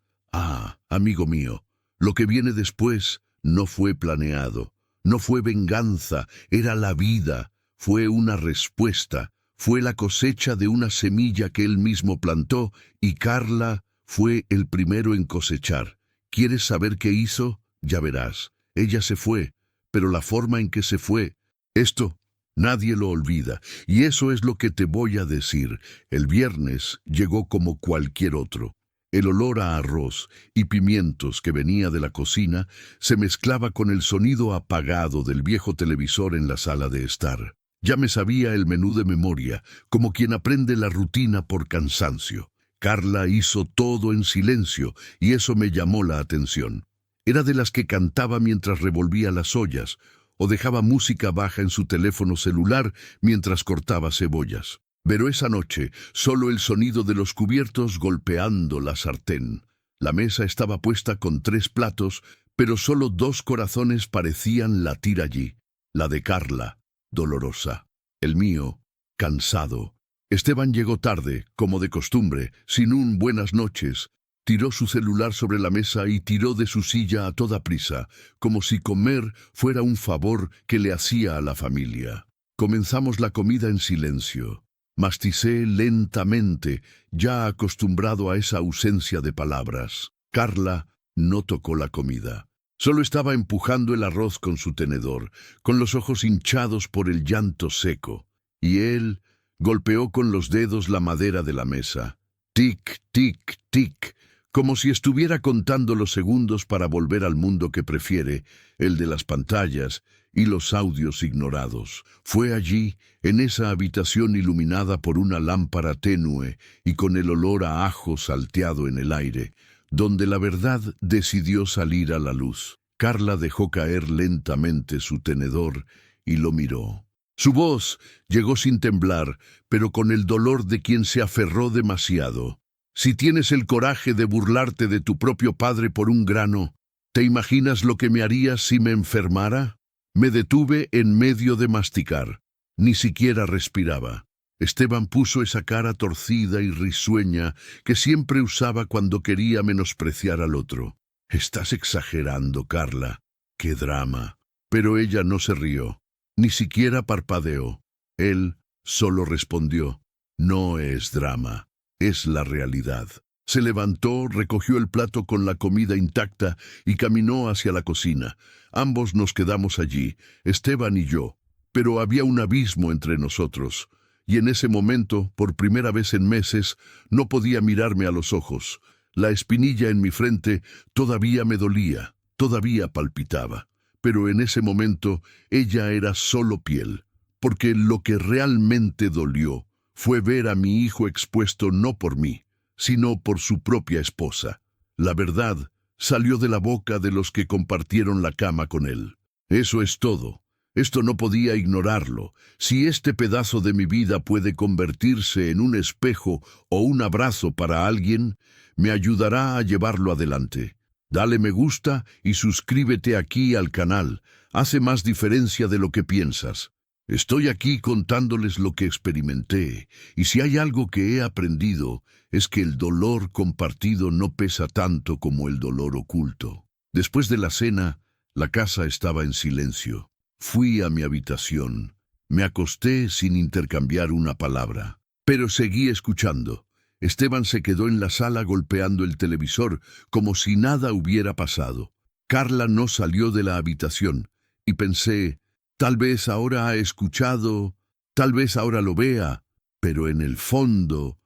amigo mío, lo que viene después no fue planeado, no fue venganza, era la vida, fue una respuesta, fue la cosecha de una semilla que él mismo plantó y Carla fue el primero en cosechar. ¿Quieres saber qué hizo? Ya verás. Ella se fue, pero la forma en que se fue, esto nadie lo olvida, y eso es lo que te voy a decir. El viernes llegó como cualquier otro. El olor a arroz y pimientos que venía de la cocina se mezclaba con el sonido apagado del viejo televisor en la sala de estar. Ya me sabía el menú de memoria, como quien aprende la rutina por cansancio. Carla hizo todo en silencio, y eso me llamó la atención. Era de las que cantaba mientras revolvía las ollas, o dejaba música baja en su teléfono celular mientras cortaba cebollas. Pero esa noche, solo el sonido de los cubiertos golpeando la sartén. La mesa estaba puesta con 3 platos, pero solo 2 corazones parecían latir allí. La de Carla, dolorosa. El mío, cansado. Esteban llegó tarde, como de costumbre, sin un buenas noches. Tiró su celular sobre la mesa y tiró de su silla a toda prisa, como si comer fuera un favor que le hacía a la familia. Comenzamos la comida en silencio. Masticé lentamente, ya acostumbrado a esa ausencia de palabras. Carla no tocó la comida. Solo estaba empujando el arroz con su tenedor, con los ojos hinchados por el llanto seco. Y él golpeó con los dedos la madera de la mesa. Tic, tic, tic, como si estuviera contando los segundos para volver al mundo que prefiere, el de las pantallas y los audios ignorados. Fue allí, en esa habitación iluminada por una lámpara tenue y con el olor a ajo salteado en el aire, donde la verdad decidió salir a la luz. Carla dejó caer lentamente su tenedor y lo miró. Su voz llegó sin temblar, pero con el dolor de quien se aferró demasiado. Si tienes el coraje de burlarte de tu propio padre por un grano, ¿te imaginas lo que me harías si me enfermara? Me detuve en medio de masticar. Ni siquiera respiraba. Esteban puso esa cara torcida y risueña que siempre usaba cuando quería menospreciar al otro. Estás exagerando, Carla. ¡Qué drama! Pero ella no se rió. Ni siquiera parpadeó. Él solo respondió, no es drama, es la realidad. Se levantó, recogió el plato con la comida intacta y caminó hacia la cocina. Ambos nos quedamos allí, Esteban y yo, pero había un abismo entre nosotros. Y en ese momento, por primera vez en meses, no podía mirarme a los ojos. La espinilla en mi frente todavía me dolía, todavía palpitaba. Pero en ese momento ella era solo piel, porque lo que realmente dolió fue ver a mi hijo expuesto no por mí, sino por su propia esposa. La verdad salió de la boca de los que compartieron la cama con él. Eso es todo. Esto no podía ignorarlo. Si este pedazo de mi vida puede convertirse en un espejo o un abrazo para alguien, me ayudará a llevarlo adelante. Dale me gusta y suscríbete aquí al canal. Hace más diferencia de lo que piensas. Estoy aquí contándoles lo que experimenté, y si hay algo que he aprendido, es que el dolor compartido no pesa tanto como el dolor oculto. Después de la cena, la casa estaba en silencio. Fui a mi habitación. Me acosté sin intercambiar una palabra. Pero seguí escuchando. Esteban se quedó en la sala golpeando el televisor, como si nada hubiera pasado. Carla no salió de la habitación, y pensé, tal vez ahora ha escuchado, tal vez ahora lo vea, pero en el fondo,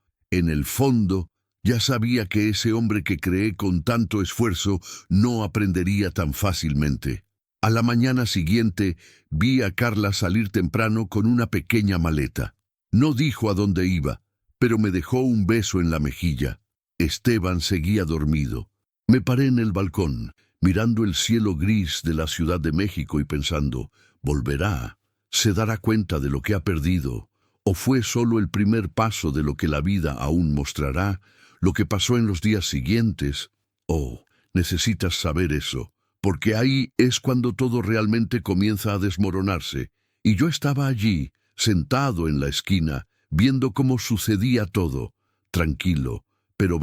ya sabía que ese hombre que creé con tanto esfuerzo no aprendería tan fácilmente. A la mañana siguiente vi a Carla salir temprano con una pequeña maleta. No dijo a dónde iba, pero me dejó un beso en la mejilla. Esteban seguía dormido. Me paré en el balcón, mirando el cielo gris de la Ciudad de México y pensando, ¿volverá? ¿Se dará cuenta de lo que ha perdido? ¿O fue solo el primer paso de lo que la vida aún mostrará? ¿Lo que pasó en los días siguientes? Oh, necesitas saber eso, porque ahí es cuando todo realmente comienza a desmoronarse. Y yo estaba allí, sentado en la esquina, viendo cómo sucedía todo, tranquilo, pero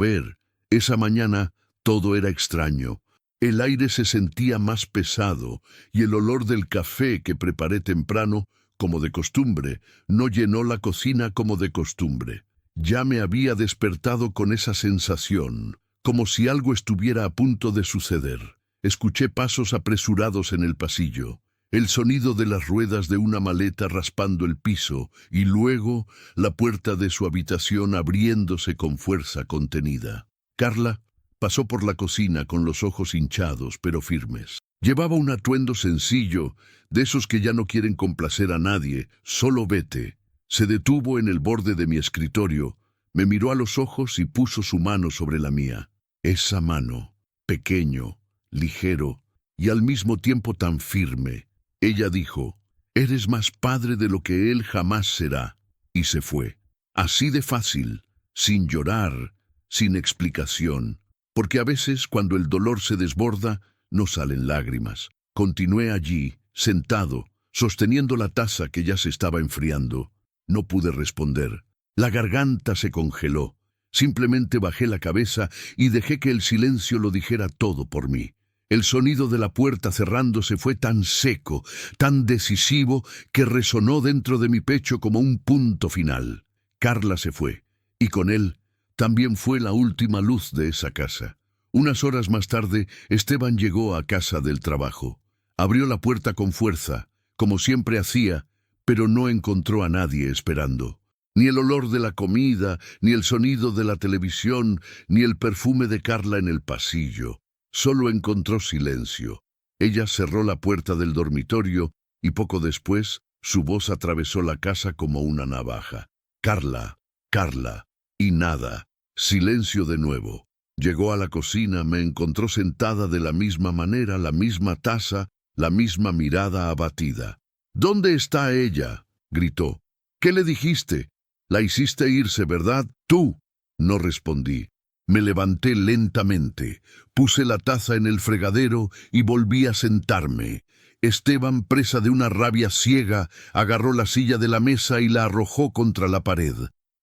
esa mañana todo era extraño. El aire se sentía más pesado y el olor del café que preparé temprano, como de costumbre, no llenó la cocina como de costumbre. Ya me había despertado con esa sensación, como si algo estuviera a punto de suceder. Escuché pasos apresurados en el pasillo, el sonido de las ruedas de una maleta raspando el piso y luego la puerta de su habitación abriéndose con fuerza contenida. Carla pasó por la cocina con los ojos hinchados pero firmes. Llevaba un atuendo sencillo, de esos que ya no quieren complacer a nadie, solo vete. Se detuvo en el borde de mi escritorio, me miró a los ojos y puso su mano sobre la mía. Esa mano, pequeño, ligero y al mismo tiempo tan firme. Ella dijo, eres más padre de lo que él jamás será, y se fue. Así de fácil, sin llorar, sin explicación, porque a veces cuando el dolor se desborda, no salen lágrimas. Continué allí, sentado, sosteniendo la taza que ya se estaba enfriando. No pude responder. La garganta se congeló. Simplemente bajé la cabeza y dejé que el silencio lo dijera todo por mí. El sonido de la puerta cerrándose fue tan seco, tan decisivo, que resonó dentro de mi pecho como un punto final. Carla se fue, y con él también fue la última luz de esa casa. Unas horas más tarde, Esteban llegó a casa del trabajo. Abrió la puerta con fuerza, como siempre hacía, pero no encontró a nadie esperando. Ni el olor de la comida, ni el sonido de la televisión, ni el perfume de Carla en el pasillo. Solo encontró silencio. Ella cerró la puerta del dormitorio y poco después su voz atravesó la casa como una navaja. Carla, Carla, y nada. Silencio de nuevo. Llegó a la cocina, me encontró sentada de la misma manera, la misma taza, la misma mirada abatida. ¿Dónde está ella?, gritó. ¿Qué le dijiste? La hiciste irse, ¿verdad? Tú. No respondí. Me levanté lentamente, puse la taza en el fregadero y volví a sentarme. Esteban, presa de una rabia ciega, agarró la silla de la mesa y la arrojó contra la pared.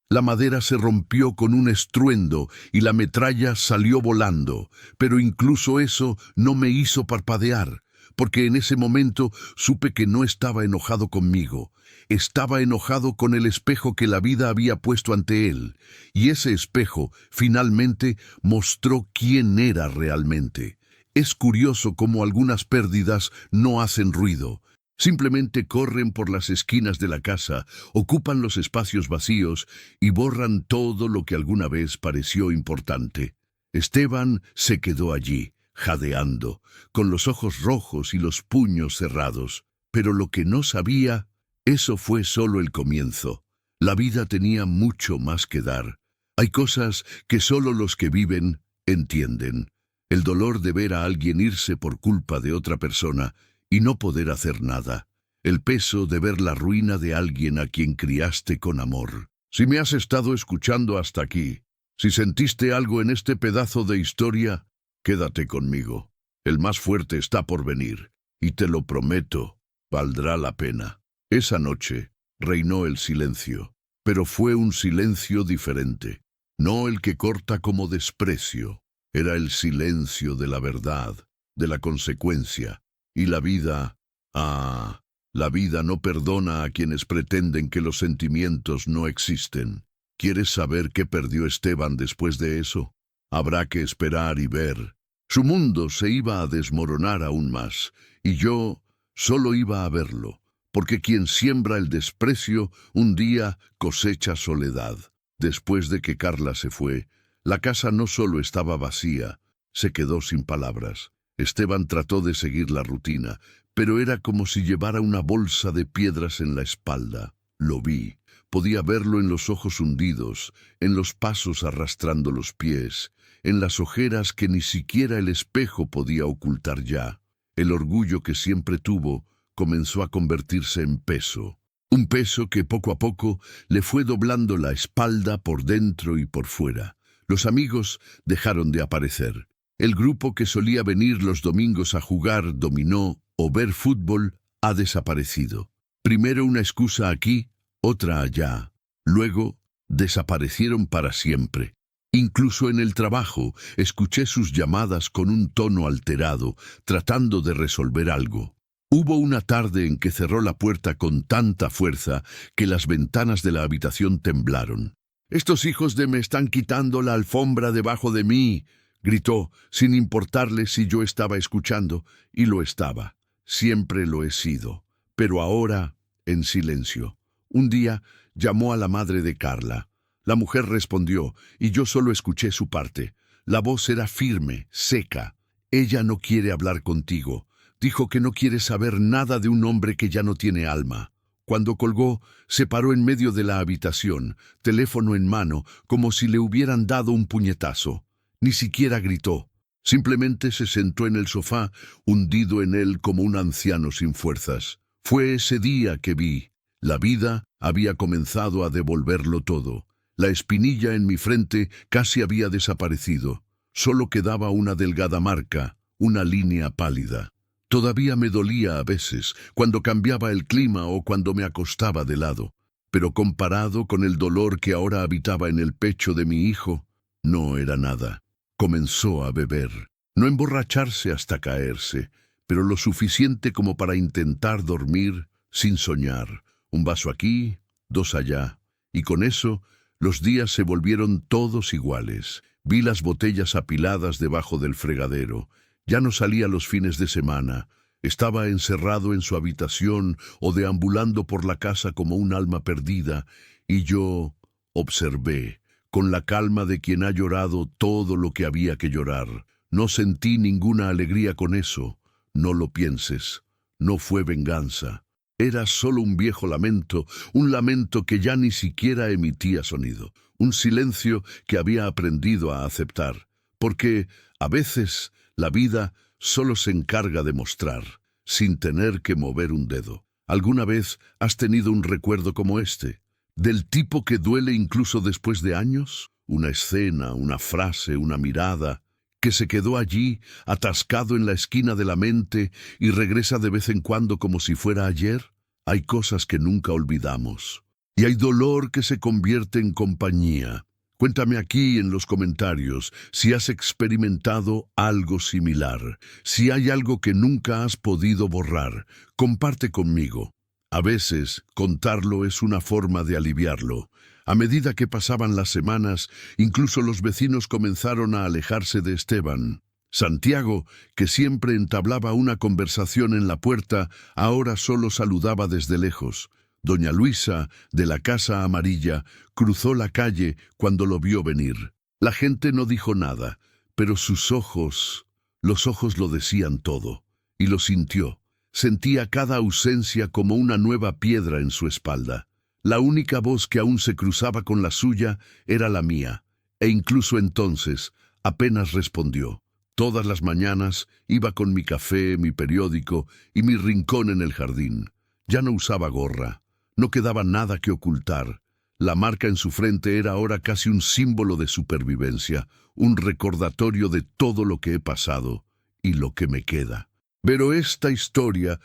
La madera se rompió con un estruendo y la metralla salió volando, pero incluso eso no me hizo parpadear, porque en ese momento supe que no estaba enojado conmigo. Estaba enojado con el espejo que la vida había puesto ante él, y ese espejo finalmente mostró quién era realmente. Es curioso cómo algunas pérdidas no hacen ruido. Simplemente corren por las esquinas de la casa, ocupan los espacios vacíos y borran todo lo que alguna vez pareció importante. Esteban se quedó allí, jadeando, con los ojos rojos y los puños cerrados. Pero lo que no sabía, eso fue solo el comienzo. La vida tenía mucho más que dar. Hay cosas que solo los que viven entienden. El dolor de ver a alguien irse por culpa de otra persona y no poder hacer nada. El peso de ver la ruina de alguien a quien criaste con amor. Si me has estado escuchando hasta aquí, si sentiste algo en este pedazo de historia, Quédate conmigo. El más fuerte está por venir, y te lo prometo, valdrá la pena. Esa noche reinó el silencio, pero fue un silencio diferente. No el que corta como desprecio, era el silencio de la verdad, de la consecuencia. Y la vida, la vida no perdona a quienes pretenden que los sentimientos no existen. ¿Quieres saber qué perdió Esteban después de eso? Habrá que esperar y ver. Su mundo se iba a desmoronar aún más, y yo solo iba a verlo, porque quien siembra el desprecio un día cosecha soledad. Después de que Carla se fue, la casa no solo estaba vacía, se quedó sin palabras. Esteban trató de seguir la rutina, pero era como si llevara una bolsa de piedras en la espalda. Lo vi. Podía verlo en los ojos hundidos, en los pasos arrastrando los pies, en las ojeras que ni siquiera el espejo podía ocultar ya. El orgullo que siempre tuvo comenzó a convertirse en peso. Un peso que poco a poco le fue doblando la espalda por dentro y por fuera. Los amigos dejaron de aparecer. El grupo que solía venir los domingos a jugar dominó o ver fútbol ha desaparecido. Primero una excusa aquí, otra allá. Luego desaparecieron para siempre. Incluso en el trabajo escuché sus llamadas con un tono alterado, tratando de resolver algo. Hubo una tarde en que cerró la puerta con tanta fuerza que las ventanas de la habitación temblaron. «Estos hijos de me están quitando la alfombra debajo de mí», gritó, sin importarle si yo estaba escuchando, y lo estaba. Siempre lo he sido, pero ahora en silencio. Un día llamó a la madre de Carla. La mujer respondió, y yo solo escuché su parte. La voz era firme, seca. «Ella no quiere hablar contigo. Dijo que no quiere saber nada de un hombre que ya no tiene alma». Cuando colgó, se paró en medio de la habitación, teléfono en mano, como si le hubieran dado un puñetazo. Ni siquiera gritó. Simplemente se sentó en el sofá, hundido en él como un anciano sin fuerzas. Fue ese día que vi. La vida había comenzado a devolverlo todo. La espinilla en mi frente casi había desaparecido. Solo quedaba una delgada marca, una línea pálida. Todavía me dolía a veces, cuando cambiaba el clima o cuando me acostaba de lado. Pero comparado con el dolor que ahora habitaba en el pecho de mi hijo, no era nada. Comenzó a beber. No emborracharse hasta caerse, pero lo suficiente como para intentar dormir sin soñar. Un vaso aquí, dos allá. Y con eso, los días se volvieron todos iguales. Vi las botellas apiladas debajo del fregadero. Ya no salía los fines de semana. Estaba encerrado en su habitación o deambulando por la casa como un alma perdida, y yo observé, con la calma de quien ha llorado todo lo que había que llorar. No sentí ninguna alegría con eso. No lo pienses. No fue venganza. Era solo un viejo lamento, un lamento que ya ni siquiera emitía sonido. Un silencio que había aprendido a aceptar. Porque, a veces, la vida solo se encarga de mostrar, sin tener que mover un dedo. ¿Alguna vez has tenido un recuerdo como este? ¿Del tipo que duele incluso después de años? Una escena, una frase, una mirada, que se quedó allí, atascado en la esquina de la mente y regresa de vez en cuando como si fuera ayer. Hay cosas que nunca olvidamos. Y hay dolor que se convierte en compañía. Cuéntame aquí en los comentarios si has experimentado algo similar, si hay algo que nunca has podido borrar. Comparte conmigo. A veces, contarlo es una forma de aliviarlo. A medida que pasaban las semanas, incluso los vecinos comenzaron a alejarse de Esteban. Santiago, que siempre entablaba una conversación en la puerta, ahora solo saludaba desde lejos. Doña Luisa, de la Casa Amarilla, cruzó la calle cuando lo vio venir. La gente no dijo nada, pero sus ojos, los ojos lo decían todo, y lo sintió. Sentía cada ausencia como una nueva piedra en su espalda. La única voz que aún se cruzaba con la suya era la mía, e incluso entonces apenas respondió. Todas las mañanas iba con mi café, mi periódico y mi rincón en el jardín. Ya no usaba gorra. No quedaba nada que ocultar. La marca en su frente era ahora casi un símbolo de supervivencia, un recordatorio de todo lo que he pasado y lo que me queda. Pero esta historia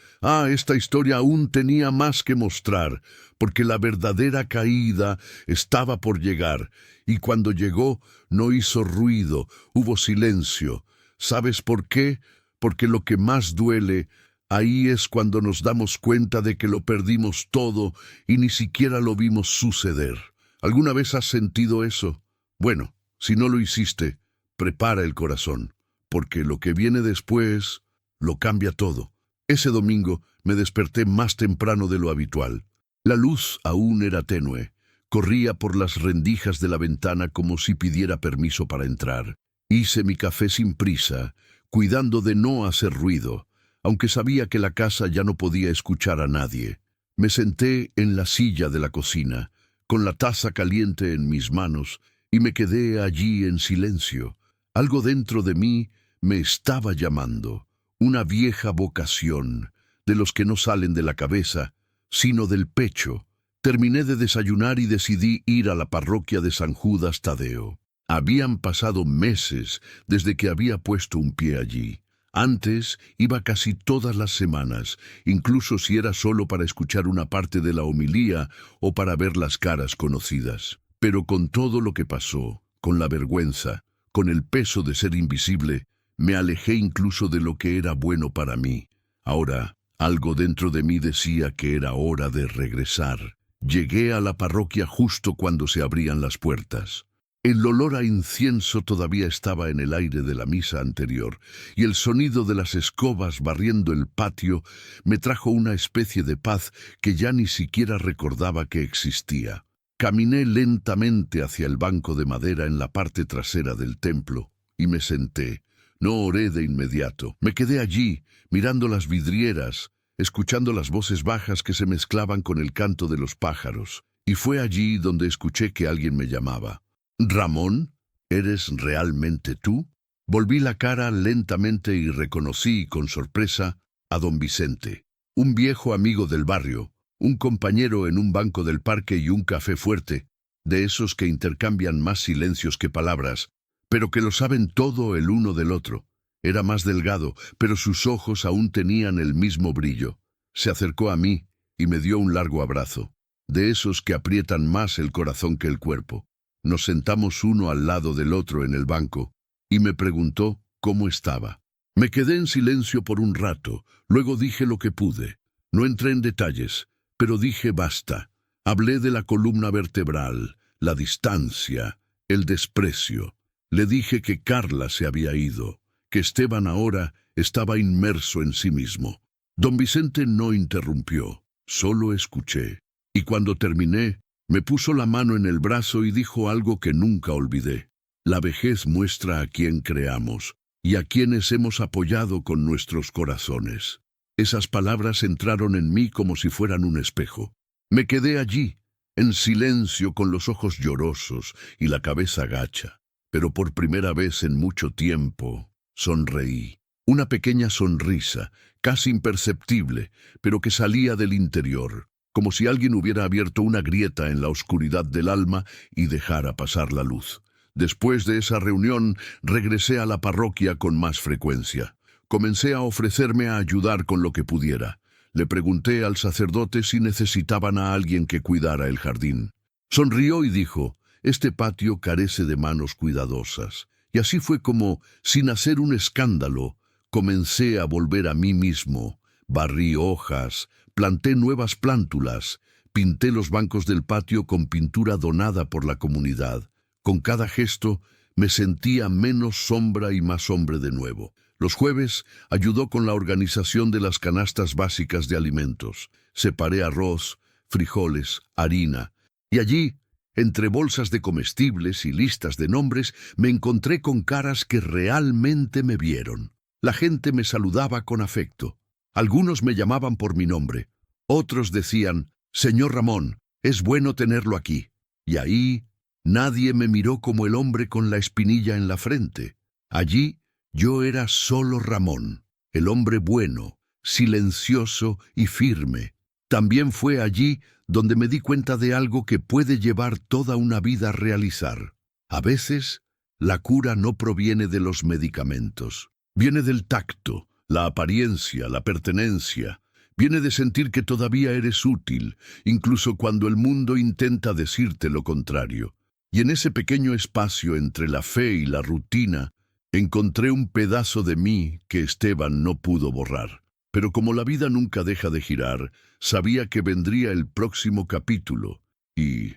aún tenía más que mostrar, porque la verdadera caída estaba por llegar, y cuando llegó no hizo ruido, hubo silencio. ¿Sabes por qué? Porque lo que más duele, ahí es cuando nos damos cuenta de que lo perdimos todo y ni siquiera lo vimos suceder. ¿Alguna vez has sentido eso? Bueno, si no lo hiciste, prepara el corazón, porque lo que viene después lo cambia todo. Ese domingo me desperté más temprano de lo habitual. La luz aún era tenue. Corría por las rendijas de la ventana como si pidiera permiso para entrar. Hice mi café sin prisa, cuidando de no hacer ruido, aunque sabía que la casa ya no podía escuchar a nadie. Me senté en la silla de la cocina, con la taza caliente en mis manos, y me quedé allí en silencio. Algo dentro de mí me estaba llamando. Una vieja vocación, de los que no salen de la cabeza, sino del pecho. Terminé de desayunar y decidí ir a la parroquia de San Judas Tadeo. Habían pasado meses desde que había puesto un pie allí. Antes iba casi todas las semanas, incluso si era solo para escuchar una parte de la homilía o para ver las caras conocidas. Pero con todo lo que pasó, con la vergüenza, con el peso de ser invisible, me alejé incluso de lo que era bueno para mí. Ahora, algo dentro de mí decía que era hora de regresar. Llegué a la parroquia justo cuando se abrían las puertas. El olor a incienso todavía estaba en el aire de la misa anterior, y el sonido de las escobas barriendo el patio me trajo una especie de paz que ya ni siquiera recordaba que existía. Caminé lentamente hacia el banco de madera en la parte trasera del templo, y me senté. No oré de inmediato. Me quedé allí, mirando las vidrieras, escuchando las voces bajas que se mezclaban con el canto de los pájaros. Y fue allí donde escuché que alguien me llamaba. «Ramón, ¿eres realmente tú?» Volví la cara lentamente y reconocí con sorpresa a don Vicente, un viejo amigo del barrio, un compañero en un banco del parque y un café fuerte, de esos que intercambian más silencios que palabras, pero que lo saben todo el uno del otro. Era más delgado, pero sus ojos aún tenían el mismo brillo. Se acercó a mí y me dio un largo abrazo, de esos que aprietan más el corazón que el cuerpo. Nos sentamos uno al lado del otro en el banco, y me preguntó cómo estaba. Me quedé en silencio por un rato, luego dije lo que pude. No entré en detalles, pero dije basta. Hablé de la columna vertebral, la distancia, el desprecio. Le dije que Carla se había ido, que Esteban ahora estaba inmerso en sí mismo. Don Vicente no interrumpió, solo escuché. Y cuando terminé, me puso la mano en el brazo y dijo algo que nunca olvidé. La vejez muestra a quién creamos y a quienes hemos apoyado con nuestros corazones. Esas palabras entraron en mí como si fueran un espejo. Me quedé allí, en silencio, con los ojos llorosos y la cabeza gacha. Pero por primera vez en mucho tiempo, sonreí. Una pequeña sonrisa, casi imperceptible, pero que salía del interior, como si alguien hubiera abierto una grieta en la oscuridad del alma y dejara pasar la luz. Después de esa reunión, regresé a la parroquia con más frecuencia. Comencé a ofrecerme a ayudar con lo que pudiera. Le pregunté al sacerdote si necesitaban a alguien que cuidara el jardín. Sonrió y dijo: «Este patio carece de manos cuidadosas». Y así fue como, sin hacer un escándalo, comencé a volver a mí mismo. Barrí hojas, planté nuevas plántulas, pinté los bancos del patio con pintura donada por la comunidad. Con cada gesto me sentía menos sombra y más hombre de nuevo. Los jueves ayudó con la organización de las canastas básicas de alimentos. Separé arroz, frijoles, harina. Y allí, entre bolsas de comestibles y listas de nombres, me encontré con caras que realmente me vieron. La gente me saludaba con afecto. Algunos me llamaban por mi nombre. Otros decían: «Señor Ramón, es bueno tenerlo aquí». Y ahí nadie me miró como el hombre con la espinilla en la frente. Allí yo era solo Ramón, el hombre bueno, silencioso y firme. También fue allí donde me di cuenta de algo que puede llevar toda una vida a realizar. A veces, la cura no proviene de los medicamentos. Viene del tacto, la apariencia, la pertenencia. Viene de sentir que todavía eres útil, incluso cuando el mundo intenta decirte lo contrario. Y en ese pequeño espacio entre la fe y la rutina, encontré un pedazo de mí que Esteban no pudo borrar. Pero como la vida nunca deja de girar, sabía que vendría el próximo capítulo. Y,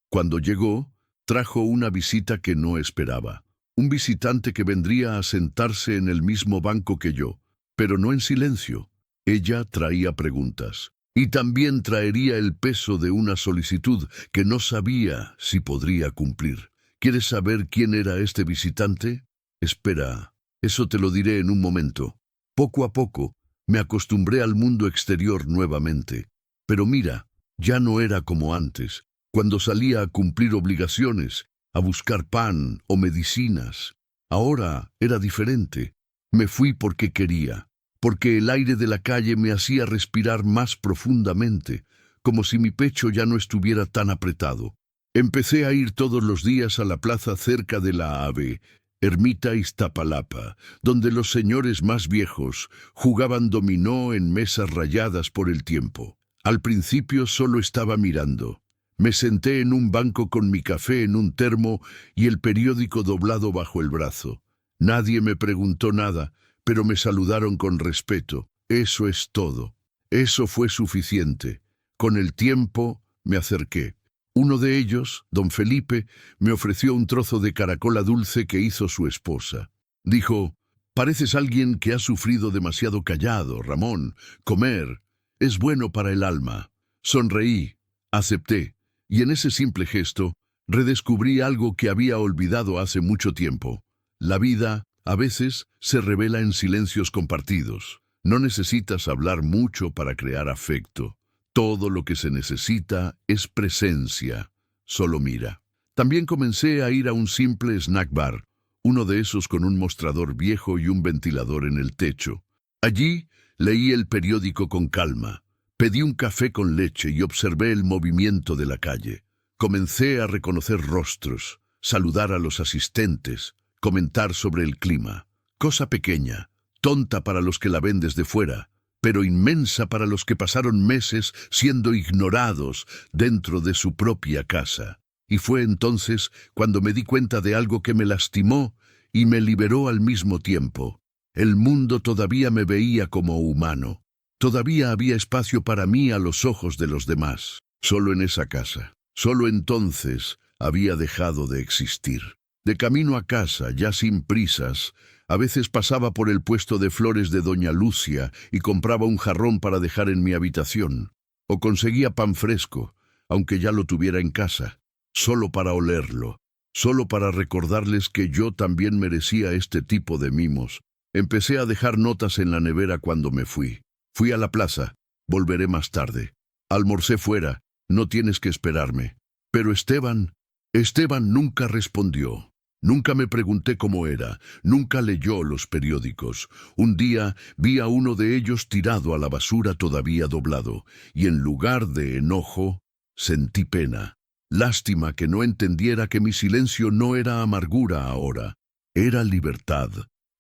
cuando llegó, trajo una visita que no esperaba. Un visitante que vendría a sentarse en el mismo banco que yo, pero no en silencio. Ella traía preguntas. Y también traería el peso de una solicitud que no sabía si podría cumplir. ¿Quieres saber quién era este visitante? Espera, eso te lo diré en un momento. Poco a poco, me acostumbré al mundo exterior nuevamente. Pero mira, ya no era como antes, cuando salía a cumplir obligaciones, a buscar pan o medicinas. Ahora era diferente. Me fui porque quería, porque el aire de la calle me hacía respirar más profundamente, como si mi pecho ya no estuviera tan apretado. Empecé a ir todos los días a la plaza cerca de la Ave, Ermita Iztapalapa, donde los señores más viejos jugaban dominó en mesas rayadas por el tiempo. Al principio solo estaba mirando. Me senté en un banco con mi café en un termo y el periódico doblado bajo el brazo. Nadie me preguntó nada, pero me saludaron con respeto. Eso es todo. Eso fue suficiente. Con el tiempo me acerqué. Uno de ellos, don Felipe, me ofreció un trozo de caracola dulce que hizo su esposa. Dijo: «Pareces alguien que ha sufrido demasiado callado, Ramón. Comer es bueno para el alma». Sonreí, acepté, y en ese simple gesto redescubrí algo que había olvidado hace mucho tiempo. La vida, a veces, se revela en silencios compartidos. No necesitas hablar mucho para crear afecto. Todo lo que se necesita es presencia. Solo mira. También comencé a ir a un simple snack bar, uno de esos con un mostrador viejo y un ventilador en el techo. Allí leí el periódico con calma. Pedí un café con leche y observé el movimiento de la calle. Comencé a reconocer rostros, saludar a los asistentes, comentar sobre el clima. Cosa pequeña, tonta para los que la ven desde fuera, pero inmensa para los que pasaron meses siendo ignorados dentro de su propia casa. Y fue entonces cuando me di cuenta de algo que me lastimó y me liberó al mismo tiempo. El mundo todavía me veía como humano. Todavía había espacio para mí a los ojos de los demás. Solo en esa casa. Solo entonces había dejado de existir. De camino a casa, ya sin prisas, a veces pasaba por el puesto de flores de doña Lucia y compraba un jarrón para dejar en mi habitación. O conseguía pan fresco, aunque ya lo tuviera en casa, solo para olerlo, solo para recordarles que yo también merecía este tipo de mimos. Empecé a dejar notas en la nevera cuando me fui. Fui a la plaza, volveré más tarde. Almorcé fuera, no tienes que esperarme. Pero Esteban nunca respondió. Nunca me pregunté cómo era, nunca leyó los periódicos. Un día vi a uno de ellos tirado a la basura todavía doblado, y en lugar de enojo, sentí pena. Lástima que no entendiera que mi silencio no era amargura ahora, era libertad.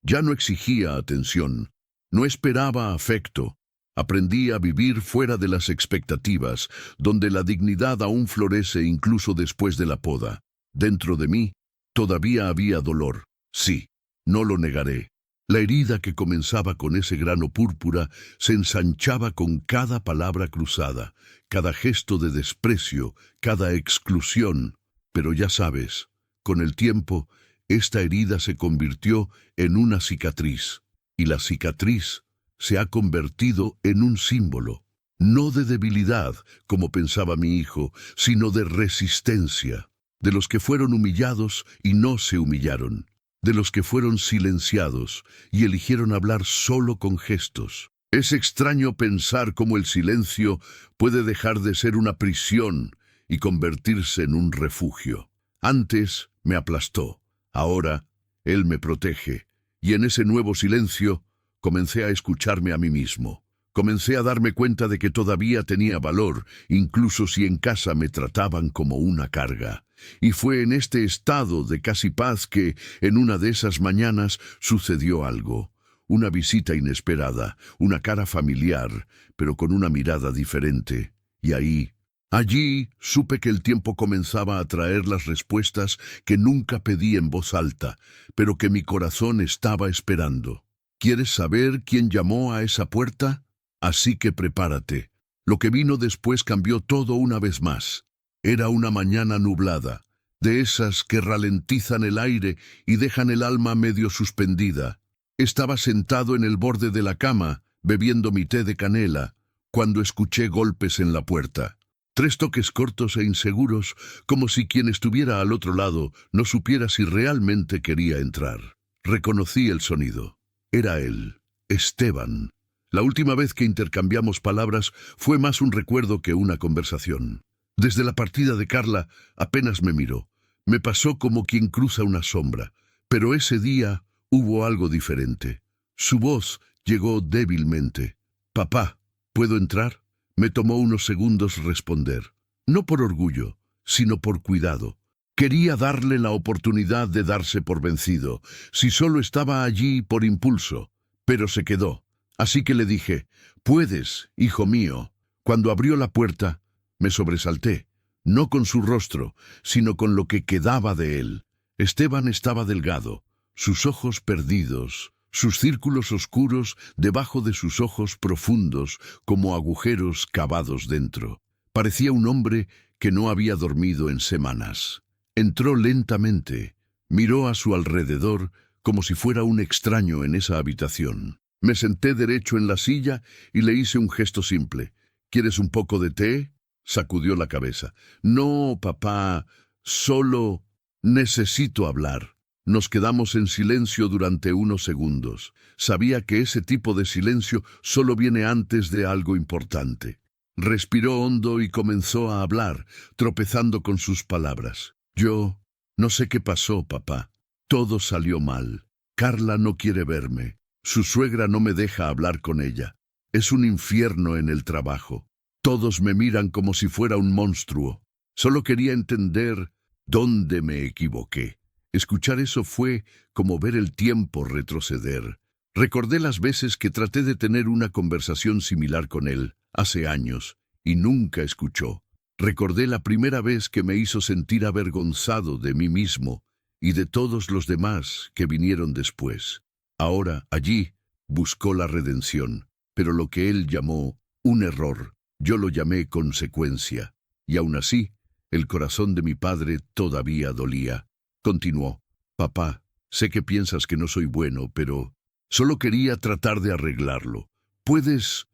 Ya no exigía atención, no esperaba afecto. Aprendí a vivir fuera de las expectativas, donde la dignidad aún florece incluso después de la poda. Dentro de mí, todavía había dolor, sí, no lo negaré. La herida que comenzaba con ese grano púrpura se ensanchaba con cada palabra cruzada, cada gesto de desprecio, cada exclusión. Pero ya sabes, con el tiempo, esta herida se convirtió en una cicatriz, y la cicatriz se ha convertido en un símbolo, no de debilidad, como pensaba mi hijo, sino de resistencia. De los que fueron humillados y no se humillaron, de los que fueron silenciados y eligieron hablar solo con gestos. Es extraño pensar cómo el silencio puede dejar de ser una prisión y convertirse en un refugio. Antes me aplastó, ahora él me protege, y en ese nuevo silencio comencé a escucharme a mí mismo. Comencé a darme cuenta de que todavía tenía valor, incluso si en casa me trataban como una carga. Y fue en este estado de casi paz que, en una de esas mañanas, sucedió algo. Una visita inesperada, una cara familiar, pero con una mirada diferente. Y allí, supe que el tiempo comenzaba a traer las respuestas que nunca pedí en voz alta, pero que mi corazón estaba esperando. ¿Quieres saber quién llamó a esa puerta? Así que prepárate. Lo que vino después cambió todo una vez más. Era una mañana nublada, de esas que ralentizan el aire y dejan el alma medio suspendida. Estaba sentado en el borde de la cama, bebiendo mi té de canela, cuando escuché golpes en la puerta. 3 toques cortos e inseguros, como si quien estuviera al otro lado no supiera si realmente quería entrar. Reconocí el sonido. Era él, Esteban. La última vez que intercambiamos palabras fue más un recuerdo que una conversación. Desde la partida de Carla apenas me miró. Me pasó como quien cruza una sombra. Pero ese día hubo algo diferente. Su voz llegó débilmente. «Papá, ¿puedo entrar?» Me tomó unos segundos responder. No por orgullo, sino por cuidado. Quería darle la oportunidad de darse por vencido, si solo estaba allí por impulso. Pero se quedó. Así que le dije, «Puedes, hijo mío». Cuando abrió la puerta, me sobresalté, no con su rostro, sino con lo que quedaba de él. Esteban estaba delgado, sus ojos perdidos, sus círculos oscuros debajo de sus ojos profundos, como agujeros cavados dentro. Parecía un hombre que no había dormido en semanas. Entró lentamente, miró a su alrededor como si fuera un extraño en esa habitación. Me senté derecho en la silla y le hice un gesto simple. «¿Quieres un poco de té?» Sacudió la cabeza. «No, papá, solo necesito hablar». Nos quedamos en silencio durante unos segundos. Sabía que ese tipo de silencio solo viene antes de algo importante. Respiró hondo y comenzó a hablar, tropezando con sus palabras. «Yo no sé qué pasó, papá. Todo salió mal. Carla no quiere verme. Su suegra no me deja hablar con ella. Es un infierno en el trabajo. Todos me miran como si fuera un monstruo. Solo quería entender dónde me equivoqué». Escuchar eso fue como ver el tiempo retroceder. Recordé las veces que traté de tener una conversación similar con él, hace años, y nunca escuchó. Recordé la primera vez que me hizo sentir avergonzado de mí mismo y de todos los demás que vinieron después. Ahora, allí, buscó la redención, pero lo que él llamó un error, yo lo llamé consecuencia. Y aún así, el corazón de mi padre todavía dolía. Continuó. «Papá, sé que piensas que no soy bueno, pero solo quería tratar de arreglarlo. Puedes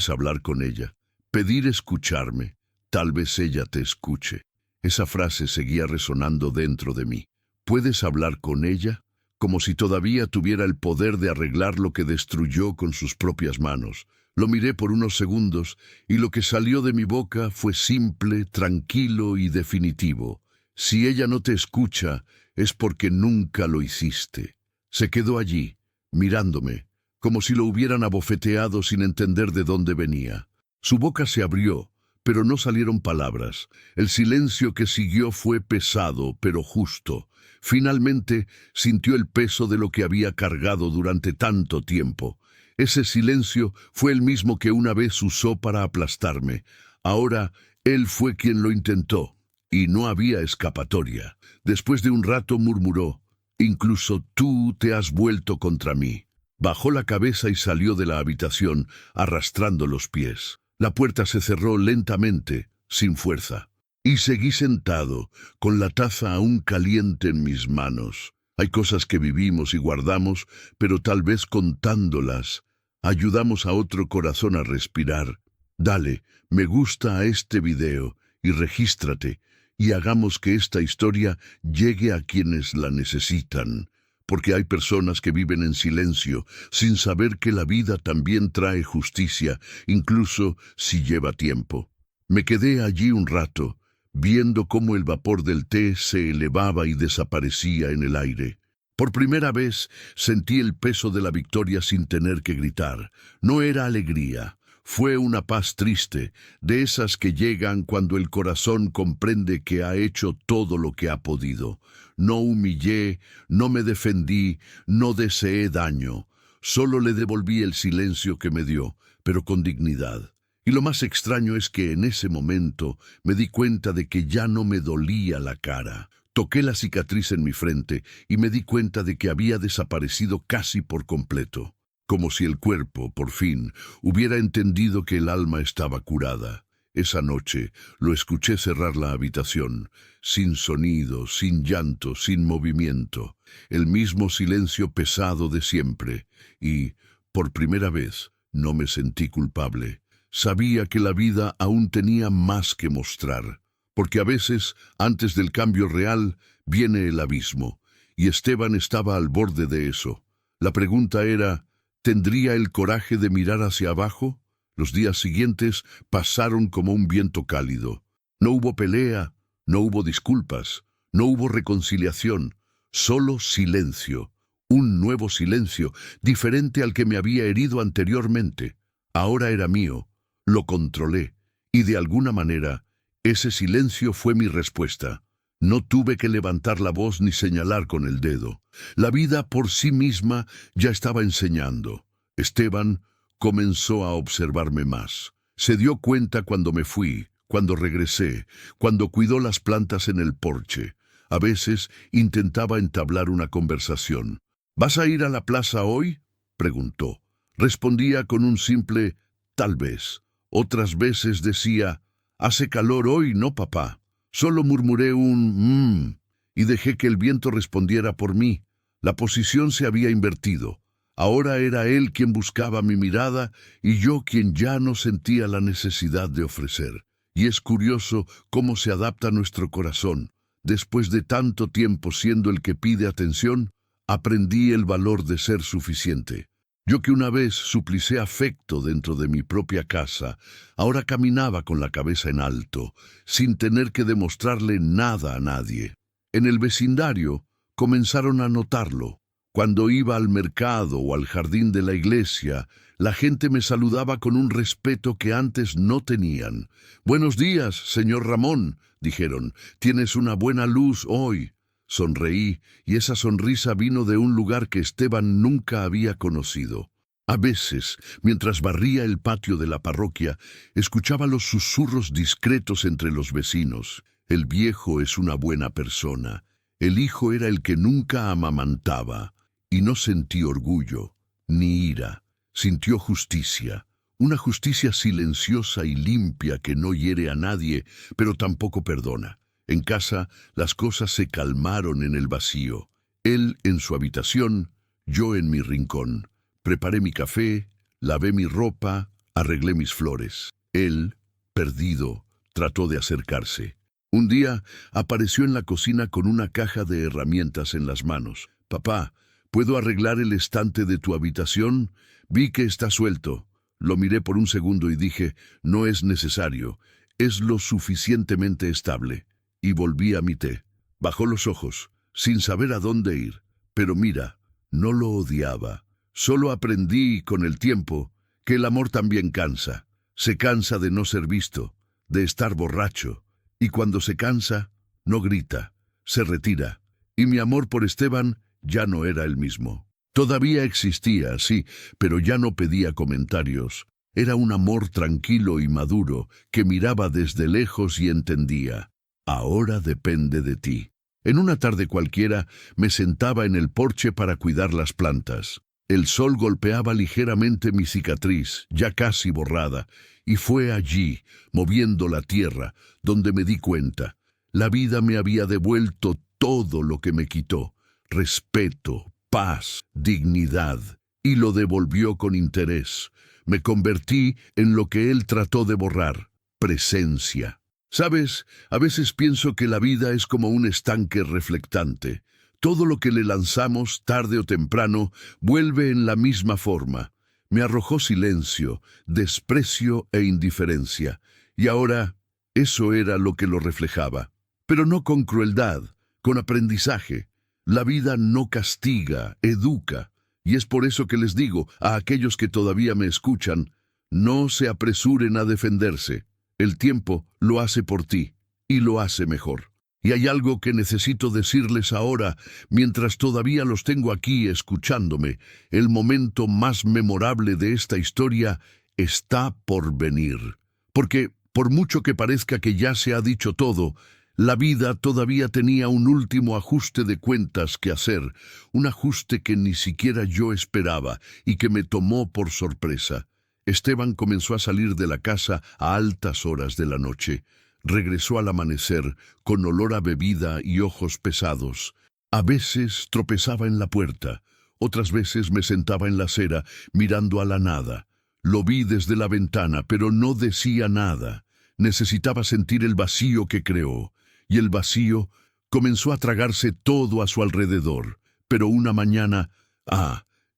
hablar con ella, pedir escucharme. Tal vez ella te escuche». Esa frase seguía resonando dentro de mí. «¿Puedes hablar con ella?» Como si todavía tuviera el poder de arreglar lo que destruyó con sus propias manos. Lo miré por unos segundos y lo que salió de mi boca fue simple, tranquilo y definitivo. «Si ella no te escucha, es porque nunca lo hiciste». Se quedó allí, mirándome, como si lo hubieran abofeteado sin entender de dónde venía. Su boca se abrió, pero no salieron palabras. El silencio que siguió fue pesado, pero justo. Finalmente sintió el peso de lo que había cargado durante tanto tiempo. Ese silencio fue el mismo que una vez usó para aplastarme. Ahora él fue quien lo intentó. Y no había escapatoria. Después de un rato murmuró, «Incluso tú te has vuelto contra mí». Bajó la cabeza y salió de la habitación, arrastrando los pies. La puerta se cerró lentamente, sin fuerza. Y seguí sentado, con la taza aún caliente en mis manos. Hay cosas que vivimos y guardamos, pero tal vez contándolas, ayudamos a otro corazón a respirar. Dale, me gusta a este video y regístrate. Y hagamos que esta historia llegue a quienes la necesitan, porque hay personas que viven en silencio, sin saber que la vida también trae justicia, incluso si lleva tiempo. Me quedé allí un rato, viendo cómo el vapor del té se elevaba y desaparecía en el aire. Por primera vez sentí el peso de la victoria sin tener que gritar. No era alegría, fue una paz triste, de esas que llegan cuando el corazón comprende que ha hecho todo lo que ha podido. No humillé, no me defendí, no deseé daño. Solo le devolví el silencio que me dio, pero con dignidad. Y lo más extraño es que en ese momento me di cuenta de que ya no me dolía la cara. Toqué la cicatriz en mi frente y me di cuenta de que había desaparecido casi por completo, como si el cuerpo, por fin, hubiera entendido que el alma estaba curada. Esa noche lo escuché cerrar la habitación, sin sonido, sin llanto, sin movimiento, el mismo silencio pesado de siempre, y, por primera vez, no me sentí culpable. Sabía que la vida aún tenía más que mostrar. Porque a veces, antes del cambio real, viene el abismo, y Esteban estaba al borde de eso. La pregunta era, ¿tendría el coraje de mirar hacia abajo? Los días siguientes pasaron como un viento cálido. No hubo pelea, no hubo disculpas, no hubo reconciliación, solo silencio. Un nuevo silencio, diferente al que me había herido anteriormente. Ahora era mío, lo controlé, y de alguna manera, ese silencio fue mi respuesta. No tuve que levantar la voz ni señalar con el dedo. La vida por sí misma ya estaba enseñando. Esteban comenzó a observarme más. Se dio cuenta cuando me fui, cuando regresé, cuando cuidó las plantas en el porche. A veces intentaba entablar una conversación. ¿Vas a ir a la plaza hoy?, preguntó. Respondía con un simple tal vez. Otras veces decía, «Hace calor hoy, ¿no, papá?». Solo murmuré un y dejé que el viento respondiera por mí. La posición se había invertido. Ahora era él quien buscaba mi mirada y yo quien ya no sentía la necesidad de ofrecer. Y es curioso cómo se adapta nuestro corazón. Después de tanto tiempo siendo el que pide atención, aprendí el valor de ser suficiente. Yo que una vez suplicé afecto dentro de mi propia casa, ahora caminaba con la cabeza en alto, sin tener que demostrarle nada a nadie. En el vecindario comenzaron a notarlo. Cuando iba al mercado o al jardín de la iglesia, la gente me saludaba con un respeto que antes no tenían. «Buenos días, señor Ramón», dijeron, «tienes una buena luz hoy». Sonreí, y esa sonrisa vino de un lugar que Esteban nunca había conocido. A veces, mientras barría el patio de la parroquia, escuchaba los susurros discretos entre los vecinos. El viejo es una buena persona. El hijo era el que nunca amamantaba. Y no sentí orgullo, ni ira. Sintió justicia. Una justicia silenciosa y limpia que no hiere a nadie, pero tampoco perdona. En casa, las cosas se calmaron en el vacío. Él en su habitación, yo en mi rincón. Preparé mi café, lavé mi ropa, arreglé mis flores. Él, perdido, trató de acercarse. Un día apareció en la cocina con una caja de herramientas en las manos. «Papá, ¿puedo arreglar el estante de tu habitación? Vi que está suelto». Lo miré por un segundo y dije, «No es necesario, es lo suficientemente estable». Y volví a mi té. Bajó los ojos, sin saber a dónde ir. Pero mira, no lo odiaba. Solo aprendí con el tiempo que el amor también cansa. Se cansa de no ser visto, de estar borracho. Y cuando se cansa, no grita, se retira. Y mi amor por Esteban ya no era el mismo. Todavía existía, sí, pero ya no pedía comentarios. Era un amor tranquilo y maduro que miraba desde lejos y entendía. Ahora depende de ti. En una tarde cualquiera me sentaba en el porche para cuidar las plantas. El sol golpeaba ligeramente mi cicatriz, ya casi borrada, y fue allí, moviendo la tierra, donde me di cuenta. La vida me había devuelto todo lo que me quitó: respeto, paz, dignidad, y lo devolvió con interés. Me convertí en lo que él trató de borrar: presencia. ¿Sabes? A veces pienso que la vida es como un estanque reflectante. Todo lo que le lanzamos, tarde o temprano, vuelve en la misma forma. Me arrojó silencio, desprecio e indiferencia. Y ahora, eso era lo que lo reflejaba. Pero no con crueldad, con aprendizaje. La vida no castiga, educa. Y es por eso que les digo a aquellos que todavía me escuchan, no se apresuren a defenderse. El tiempo lo hace por ti, y lo hace mejor. Y hay algo que necesito decirles ahora, mientras todavía los tengo aquí escuchándome. El momento más memorable de esta historia está por venir. Porque, por mucho que parezca que ya se ha dicho todo, la vida todavía tenía un último ajuste de cuentas que hacer, un ajuste que ni siquiera yo esperaba y que me tomó por sorpresa. Esteban comenzó a salir de la casa a altas horas de la noche. Regresó al amanecer, con olor a bebida y ojos pesados. A veces tropezaba en la puerta, otras veces me sentaba en la acera, mirando a la nada. Lo vi desde la ventana, pero no decía nada. Necesitaba sentir el vacío que creó, y el vacío comenzó a tragarse todo a su alrededor. Pero una mañana,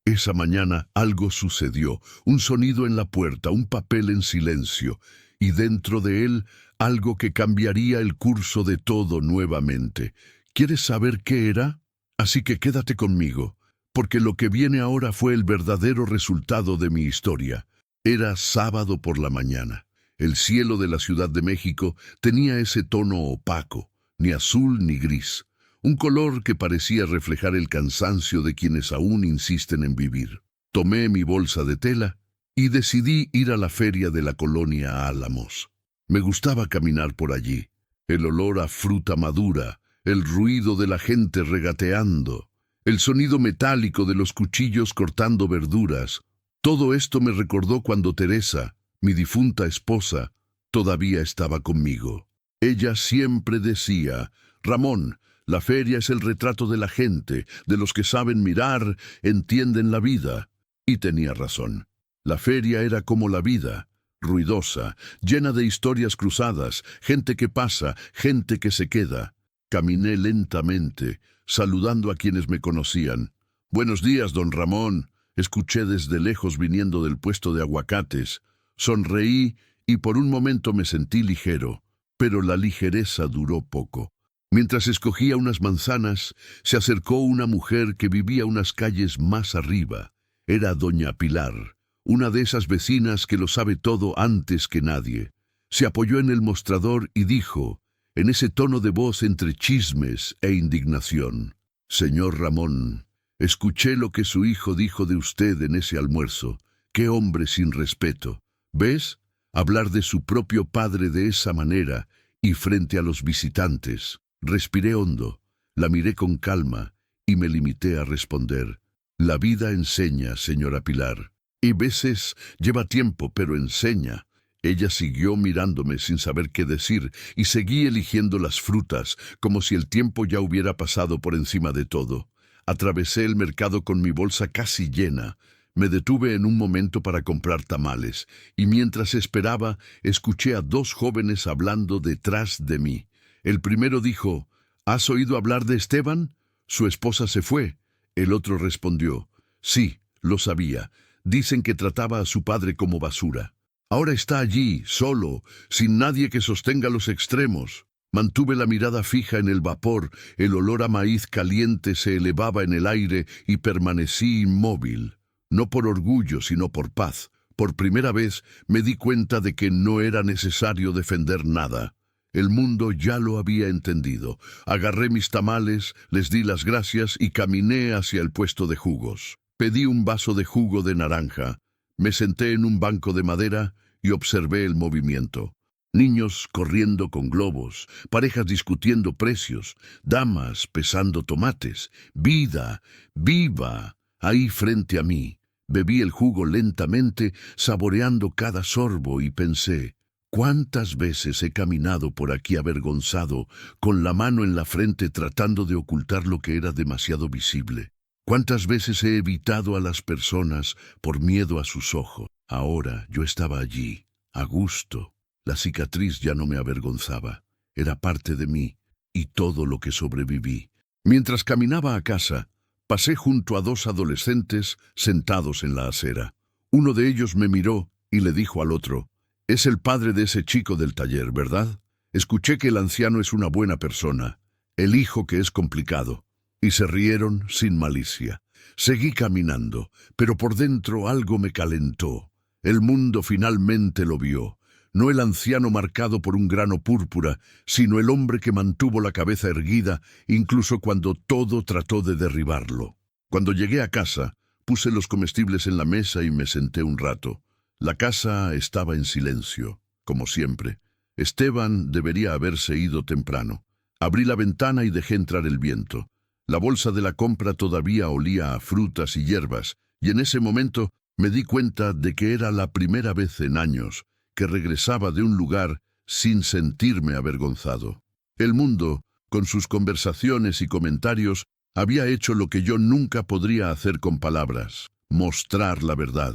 esa mañana algo sucedió, un sonido en la puerta, un papel en silencio, y dentro de él algo que cambiaría el curso de todo nuevamente. ¿Quieres saber qué era? Así que quédate conmigo, porque lo que viene ahora fue el verdadero resultado de mi historia. Era sábado por la mañana. El cielo de la Ciudad de México tenía ese tono opaco, ni azul ni gris, un color que parecía reflejar el cansancio de quienes aún insisten en vivir. Tomé mi bolsa de tela y decidí ir a la feria de la colonia Álamos. Me gustaba caminar por allí, el olor a fruta madura, el ruido de la gente regateando, el sonido metálico de los cuchillos cortando verduras. Todo esto me recordó cuando Teresa, mi difunta esposa, todavía estaba conmigo. Ella siempre decía, Ramón, la feria es el retrato de la gente, de los que saben mirar, entienden la vida. Y tenía razón. La feria era como la vida, ruidosa, llena de historias cruzadas, gente que pasa, gente que se queda. Caminé lentamente, saludando a quienes me conocían. «Buenos días, don Ramón», escuché desde lejos viniendo del puesto de aguacates. Sonreí y por un momento me sentí ligero, pero la ligereza duró poco. Mientras escogía unas manzanas, se acercó una mujer que vivía unas calles más arriba. Era doña Pilar, una de esas vecinas que lo sabe todo antes que nadie. Se apoyó en el mostrador y dijo, en ese tono de voz entre chismes e indignación, «Señor Ramón, escuché lo que su hijo dijo de usted en ese almuerzo. ¡Qué hombre sin respeto! ¿Ves? Hablar de su propio padre de esa manera y frente a los visitantes». Respiré hondo, la miré con calma y me limité a responder. «La vida enseña, señora Pilar. Y veces lleva tiempo, pero enseña». Ella siguió mirándome sin saber qué decir y seguí eligiendo las frutas, como si el tiempo ya hubiera pasado por encima de todo. Atravesé el mercado con mi bolsa casi llena. Me detuve en un momento para comprar tamales, y mientras esperaba, escuché a dos jóvenes hablando detrás de mí. El primero dijo, «¿Has oído hablar de Esteban? Su esposa se fue». El otro respondió, «Sí, lo sabía. Dicen que trataba a su padre como basura. Ahora está allí, solo, sin nadie que sostenga los extremos». Mantuve la mirada fija en el vapor, el olor a maíz caliente se elevaba en el aire y permanecí inmóvil. No por orgullo, sino por paz. Por primera vez me di cuenta de que no era necesario defender nada. El mundo ya lo había entendido. Agarré mis tamales, les di las gracias y caminé hacia el puesto de jugos. Pedí un vaso de jugo de naranja. Me senté en un banco de madera y observé el movimiento. Niños corriendo con globos, parejas discutiendo precios, damas pesando tomates. Vida, viva, ahí frente a mí. Bebí el jugo lentamente, saboreando cada sorbo y pensé, ¿cuántas veces he caminado por aquí avergonzado, con la mano en la frente tratando de ocultar lo que era demasiado visible? ¿Cuántas veces he evitado a las personas por miedo a sus ojos? Ahora yo estaba allí, a gusto. La cicatriz ya no me avergonzaba. Era parte de mí y todo lo que sobreviví. Mientras caminaba a casa, pasé junto a dos adolescentes sentados en la acera. Uno de ellos me miró y le dijo al otro, «Es el padre de ese chico del taller, ¿verdad? Escuché que el anciano es una buena persona, el hijo que es complicado». y se rieron sin malicia. Seguí caminando, pero por dentro algo me calentó. El mundo finalmente lo vio. No el anciano marcado por un grano púrpura, sino el hombre que mantuvo la cabeza erguida, incluso cuando todo trató de derribarlo. Cuando llegué a casa, puse los comestibles en la mesa y me senté un rato. La casa estaba en silencio, como siempre. Esteban debería haberse ido temprano. Abrí la ventana y dejé entrar el viento. La bolsa de la compra todavía olía a frutas y hierbas, y en ese momento me di cuenta de que era la primera vez en años que regresaba de un lugar sin sentirme avergonzado. El mundo, con sus conversaciones y comentarios, había hecho lo que yo nunca podría hacer con palabras: mostrar la verdad.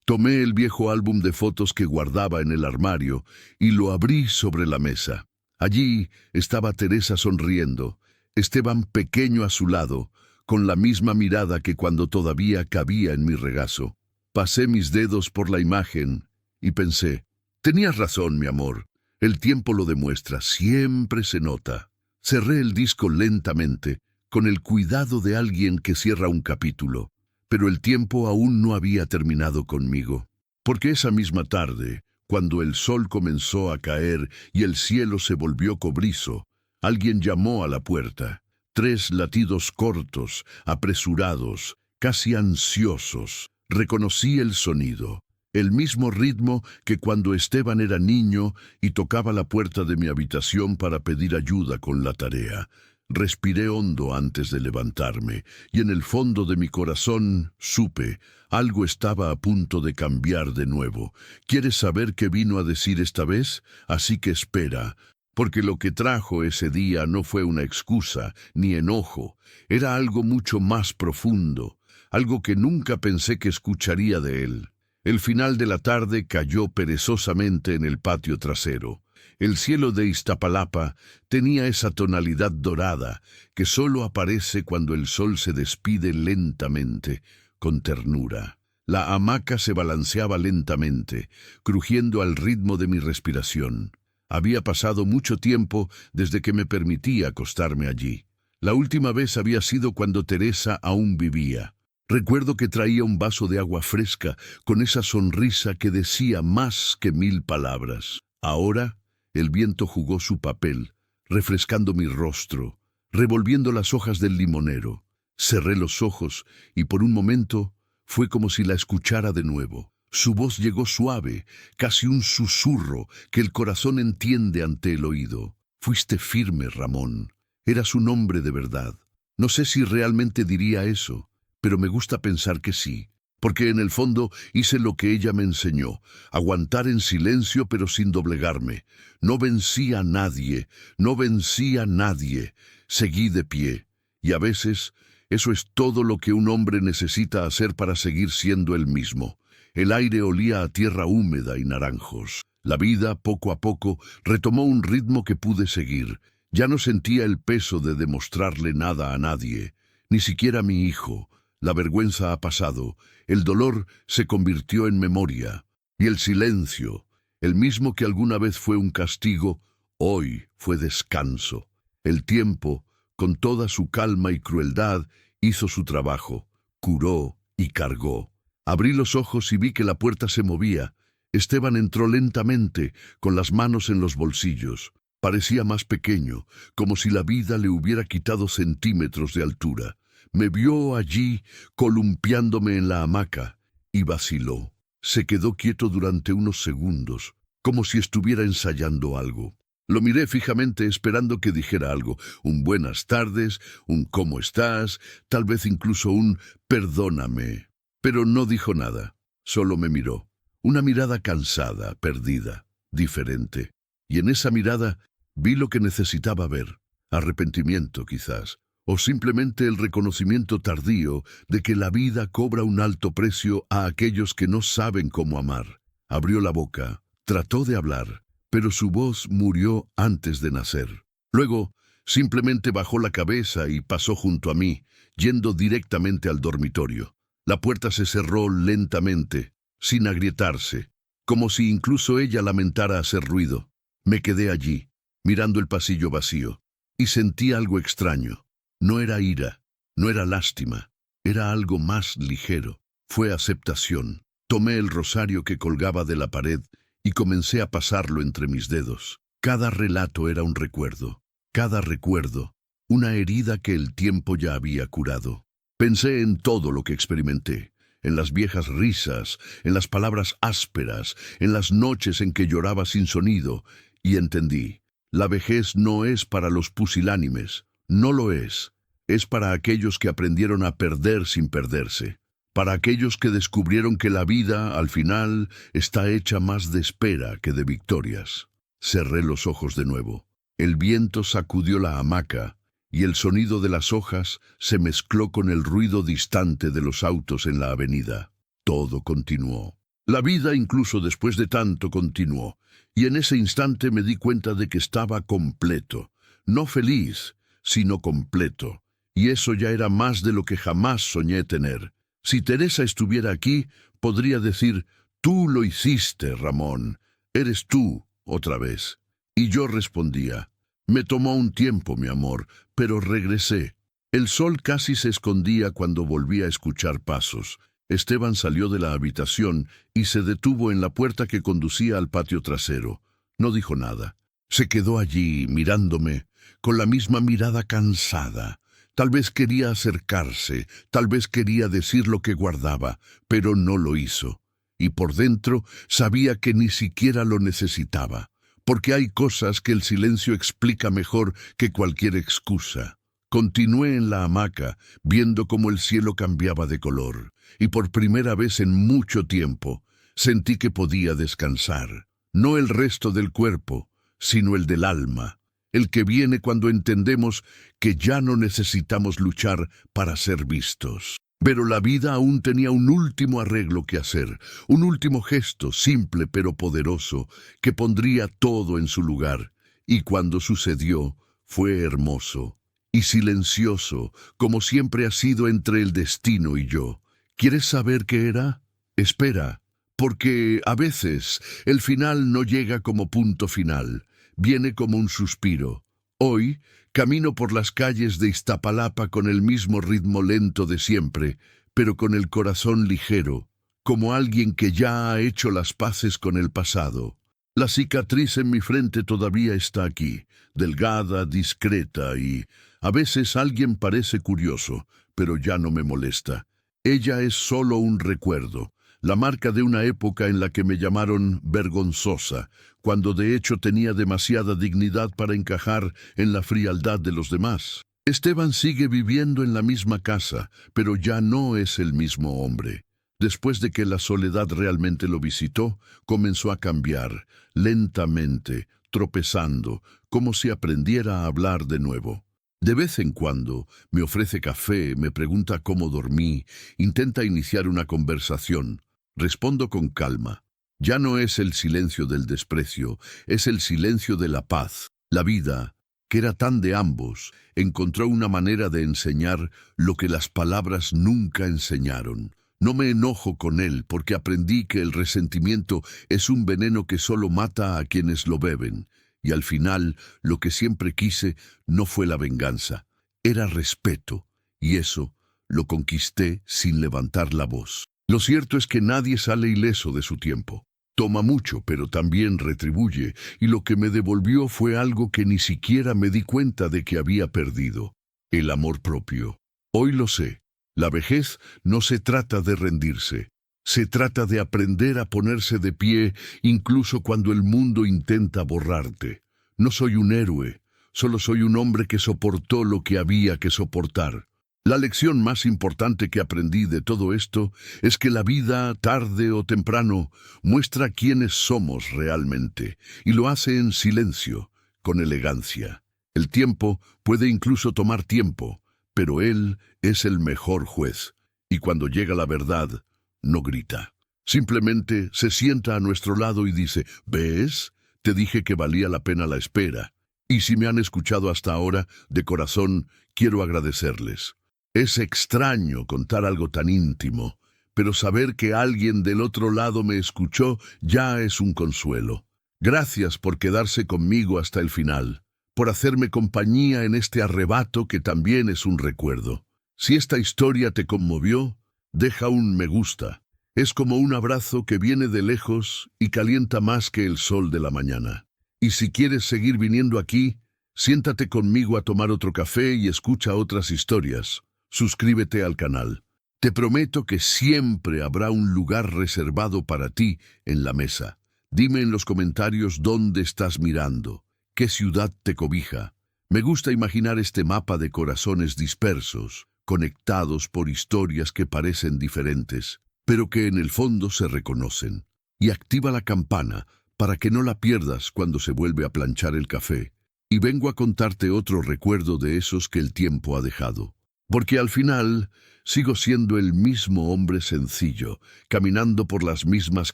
Tomé el viejo álbum de fotos que guardaba en el armario y lo abrí sobre la mesa. Allí estaba Teresa sonriendo, Esteban pequeño a su lado, con la misma mirada que cuando todavía cabía en mi regazo. Pasé mis dedos por la imagen y pensé: tenías razón, mi amor. El tiempo lo demuestra, siempre se nota. Cerré el disco lentamente, con el cuidado de alguien que cierra un capítulo. Pero el tiempo aún no había terminado conmigo. Porque esa misma tarde, cuando el sol comenzó a caer y el cielo se volvió cobrizo, alguien llamó a la puerta. 3 latidos cortos, apresurados, casi ansiosos. Reconocí el sonido. El mismo ritmo que cuando Esteban era niño y tocaba la puerta de mi habitación para pedir ayuda con la tarea. Respiré hondo antes de levantarme, y en el fondo de mi corazón supe: algo estaba a punto de cambiar de nuevo. ¿Quieres saber qué vino a decir esta vez? Así que espera, porque lo que trajo ese día no fue una excusa ni enojo, era algo mucho más profundo, algo que nunca pensé que escucharía de él. El final de la tarde cayó perezosamente en el patio trasero. El cielo de Iztapalapa tenía esa tonalidad dorada que solo aparece cuando el sol se despide lentamente, con ternura. La hamaca se balanceaba lentamente, crujiendo al ritmo de mi respiración. Había pasado mucho tiempo desde que me permití acostarme allí. La última vez había sido cuando Teresa aún vivía. Recuerdo que traía un vaso de agua fresca, con esa sonrisa que decía más que 1000 palabras. Ahora, el viento jugó su papel, refrescando mi rostro, revolviendo las hojas del limonero. Cerré los ojos y por un momento fue como si la escuchara de nuevo. Su voz llegó suave, casi un susurro que el corazón entiende ante el oído. Fuiste firme, Ramón. Eras un hombre de verdad. No sé si realmente diría eso, pero me gusta pensar que sí. Porque en el fondo hice lo que ella me enseñó: aguantar en silencio pero sin doblegarme. No vencí a nadie, no vencí a nadie. Seguí de pie. Y a veces eso es todo lo que un hombre necesita hacer para seguir siendo el mismo. El aire olía a tierra húmeda y naranjos. La vida, poco a poco, retomó un ritmo que pude seguir. Ya no sentía el peso de demostrarle nada a nadie, ni siquiera a mi hijo. La vergüenza ha pasado, el dolor se convirtió en memoria, y el silencio, el mismo que alguna vez fue un castigo, hoy fue descanso. El tiempo, con toda su calma y crueldad, hizo su trabajo, curó y cargó. Abrí los ojos y vi que la puerta se movía. Esteban entró lentamente, con las manos en los bolsillos. Parecía más pequeño, como si la vida le hubiera quitado centímetros de altura. Me vio allí, columpiándome en la hamaca, y vaciló. Se quedó quieto durante unos segundos, como si estuviera ensayando algo. Lo miré fijamente esperando que dijera algo: un buenas tardes, un ¿cómo estás?, tal vez incluso un perdóname. Pero no dijo nada, solo me miró. Una mirada cansada, perdida, diferente. Y en esa mirada vi lo que necesitaba ver: arrepentimiento quizás, o simplemente el reconocimiento tardío de que la vida cobra un alto precio a aquellos que no saben cómo amar. Abrió la boca, trató de hablar, pero su voz murió antes de nacer. Luego, simplemente bajó la cabeza y pasó junto a mí, yendo directamente al dormitorio. La puerta se cerró lentamente, sin agrietarse, como si incluso ella lamentara hacer ruido. Me quedé allí, mirando el pasillo vacío, y sentí algo extraño. No era ira, No era lástima, era algo más ligero. Fue aceptación. Tomé el rosario que colgaba de la pared y comencé a pasarlo entre mis dedos. Cada relato era un recuerdo, cada recuerdo, una herida que el tiempo ya había curado. Pensé en todo lo que experimenté, en las viejas risas, en las palabras ásperas, en las noches en que lloraba sin sonido, y entendí, la vejez no es para los pusilánimes, no lo es. Es para aquellos que aprendieron a perder sin perderse, para aquellos que descubrieron que la vida, al final, está hecha más de espera que de victorias. Cerré los ojos de nuevo. El viento sacudió la hamaca, y el sonido de las hojas se mezcló con el ruido distante de los autos en la avenida. Todo continuó. La vida, incluso después de tanto, continuó, y en ese instante me di cuenta de que estaba completo, no feliz, sino completo. Y eso ya era más de lo que jamás soñé tener. Si Teresa estuviera aquí, podría decir, tú lo hiciste, Ramón, eres tú, otra vez. Y yo respondía, me tomó un tiempo, mi amor, pero regresé. El sol casi se escondía cuando volví a escuchar pasos. Esteban salió de la habitación y se detuvo en la puerta que conducía al patio trasero. No dijo nada. Se quedó allí, mirándome, con la misma mirada cansada. Tal vez quería acercarse, tal vez quería decir lo que guardaba, pero no lo hizo. Y por dentro sabía que ni siquiera lo necesitaba, porque hay cosas que el silencio explica mejor que cualquier excusa. Continué en la hamaca, viendo cómo el cielo cambiaba de color, y por primera vez en mucho tiempo sentí que podía descansar. No el resto del cuerpo, sino el del alma. El que viene cuando entendemos que ya no necesitamos luchar para ser vistos. Pero la vida aún tenía un último arreglo que hacer, un último gesto, simple pero poderoso, que pondría todo en su lugar. Y cuando sucedió, fue hermoso y silencioso, como siempre ha sido entre el destino y yo. ¿Quieres saber qué era? Espera, porque a veces el final no llega como punto final. Viene como un suspiro. Hoy camino por las calles de Iztapalapa con el mismo ritmo lento de siempre, pero con el corazón ligero, como alguien que ya ha hecho las paces con el pasado. La cicatriz en mi frente todavía está aquí, delgada, discreta y a veces alguien parece curioso, pero ya no me molesta. Ella es solo un recuerdo, la marca de una época en la que me llamaron vergonzosa, cuando de hecho tenía demasiada dignidad para encajar en la frialdad de los demás. Esteban sigue viviendo en la misma casa, pero ya no es el mismo hombre. Después de que la soledad realmente lo visitó, comenzó a cambiar, lentamente, tropezando, como si aprendiera a hablar de nuevo. De vez en cuando me ofrece café, me pregunta cómo dormí, intenta iniciar una conversación. Respondo con calma. Ya no es el silencio del desprecio, es el silencio de la paz. La vida, que era tan de ambos, encontró una manera de enseñar lo que las palabras nunca enseñaron. No me enojo con él porque aprendí que el resentimiento es un veneno que solo mata a quienes lo beben. Y al final, lo que siempre quise no fue la venganza, era respeto, y eso lo conquisté sin levantar la voz. Lo cierto es que nadie sale ileso de su tiempo. Toma mucho, pero también retribuye, y lo que me devolvió fue algo que ni siquiera me di cuenta de que había perdido: el amor propio. Hoy lo sé, la vejez no se trata de rendirse, se trata de aprender a ponerse de pie incluso cuando el mundo intenta borrarte. No soy un héroe, solo soy un hombre que soportó lo que había que soportar. La lección más importante que aprendí de todo esto es que la vida, tarde o temprano, muestra quiénes somos realmente, y lo hace en silencio, con elegancia. El tiempo puede incluso tomar tiempo, pero él es el mejor juez, y cuando llega la verdad, no grita. Simplemente se sienta a nuestro lado y dice: ¿ves? Te dije que valía la pena la espera. Y si me han escuchado hasta ahora, de corazón, quiero agradecerles. Es extraño contar algo tan íntimo, pero saber que alguien del otro lado me escuchó ya es un consuelo. Gracias por quedarse conmigo hasta el final, por hacerme compañía en este arrebato que también es un recuerdo. Si esta historia te conmovió, deja un me gusta. Es como un abrazo que viene de lejos y calienta más que el sol de la mañana. Y si quieres seguir viniendo aquí, siéntate conmigo a tomar otro café y escucha otras historias. Suscríbete al canal. Te prometo que siempre habrá un lugar reservado para ti en la mesa. Dime en los comentarios dónde estás mirando, qué ciudad te cobija. Me gusta imaginar este mapa de corazones dispersos, conectados por historias que parecen diferentes, pero que en el fondo se reconocen. Y activa la campana para que no la pierdas cuando se vuelve a planchar el café. Y vengo a contarte otro recuerdo de esos que el tiempo ha dejado. Porque al final sigo siendo el mismo hombre sencillo, caminando por las mismas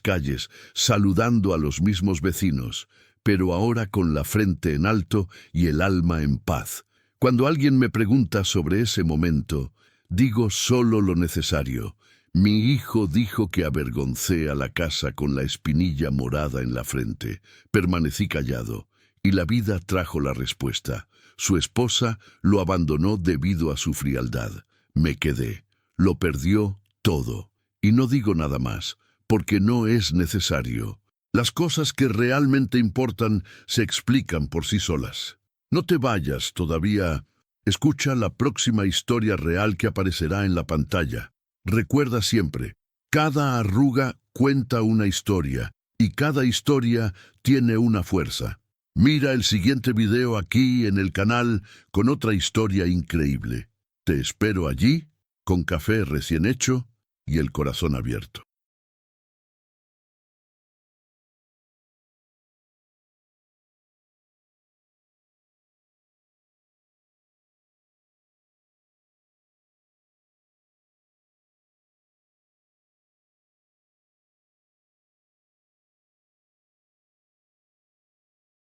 calles, saludando a los mismos vecinos, pero ahora con la frente en alto y el alma en paz. Cuando alguien me pregunta sobre ese momento, digo solo lo necesario. Mi hijo dijo que avergoncé a la casa con la espinilla morada en la frente. Permanecí callado, y la vida trajo la respuesta. Su esposa lo abandonó debido a su frialdad. Me quedé. Lo perdió todo. Y no digo nada más, porque no es necesario. Las cosas que realmente importan se explican por sí solas. No te vayas todavía. Escucha la próxima historia real que aparecerá en la pantalla. Recuerda siempre, cada arruga cuenta una historia, y cada historia tiene una fuerza. Mira el siguiente video aquí en el canal con otra historia increíble. Te espero allí, con café recién hecho y el corazón abierto.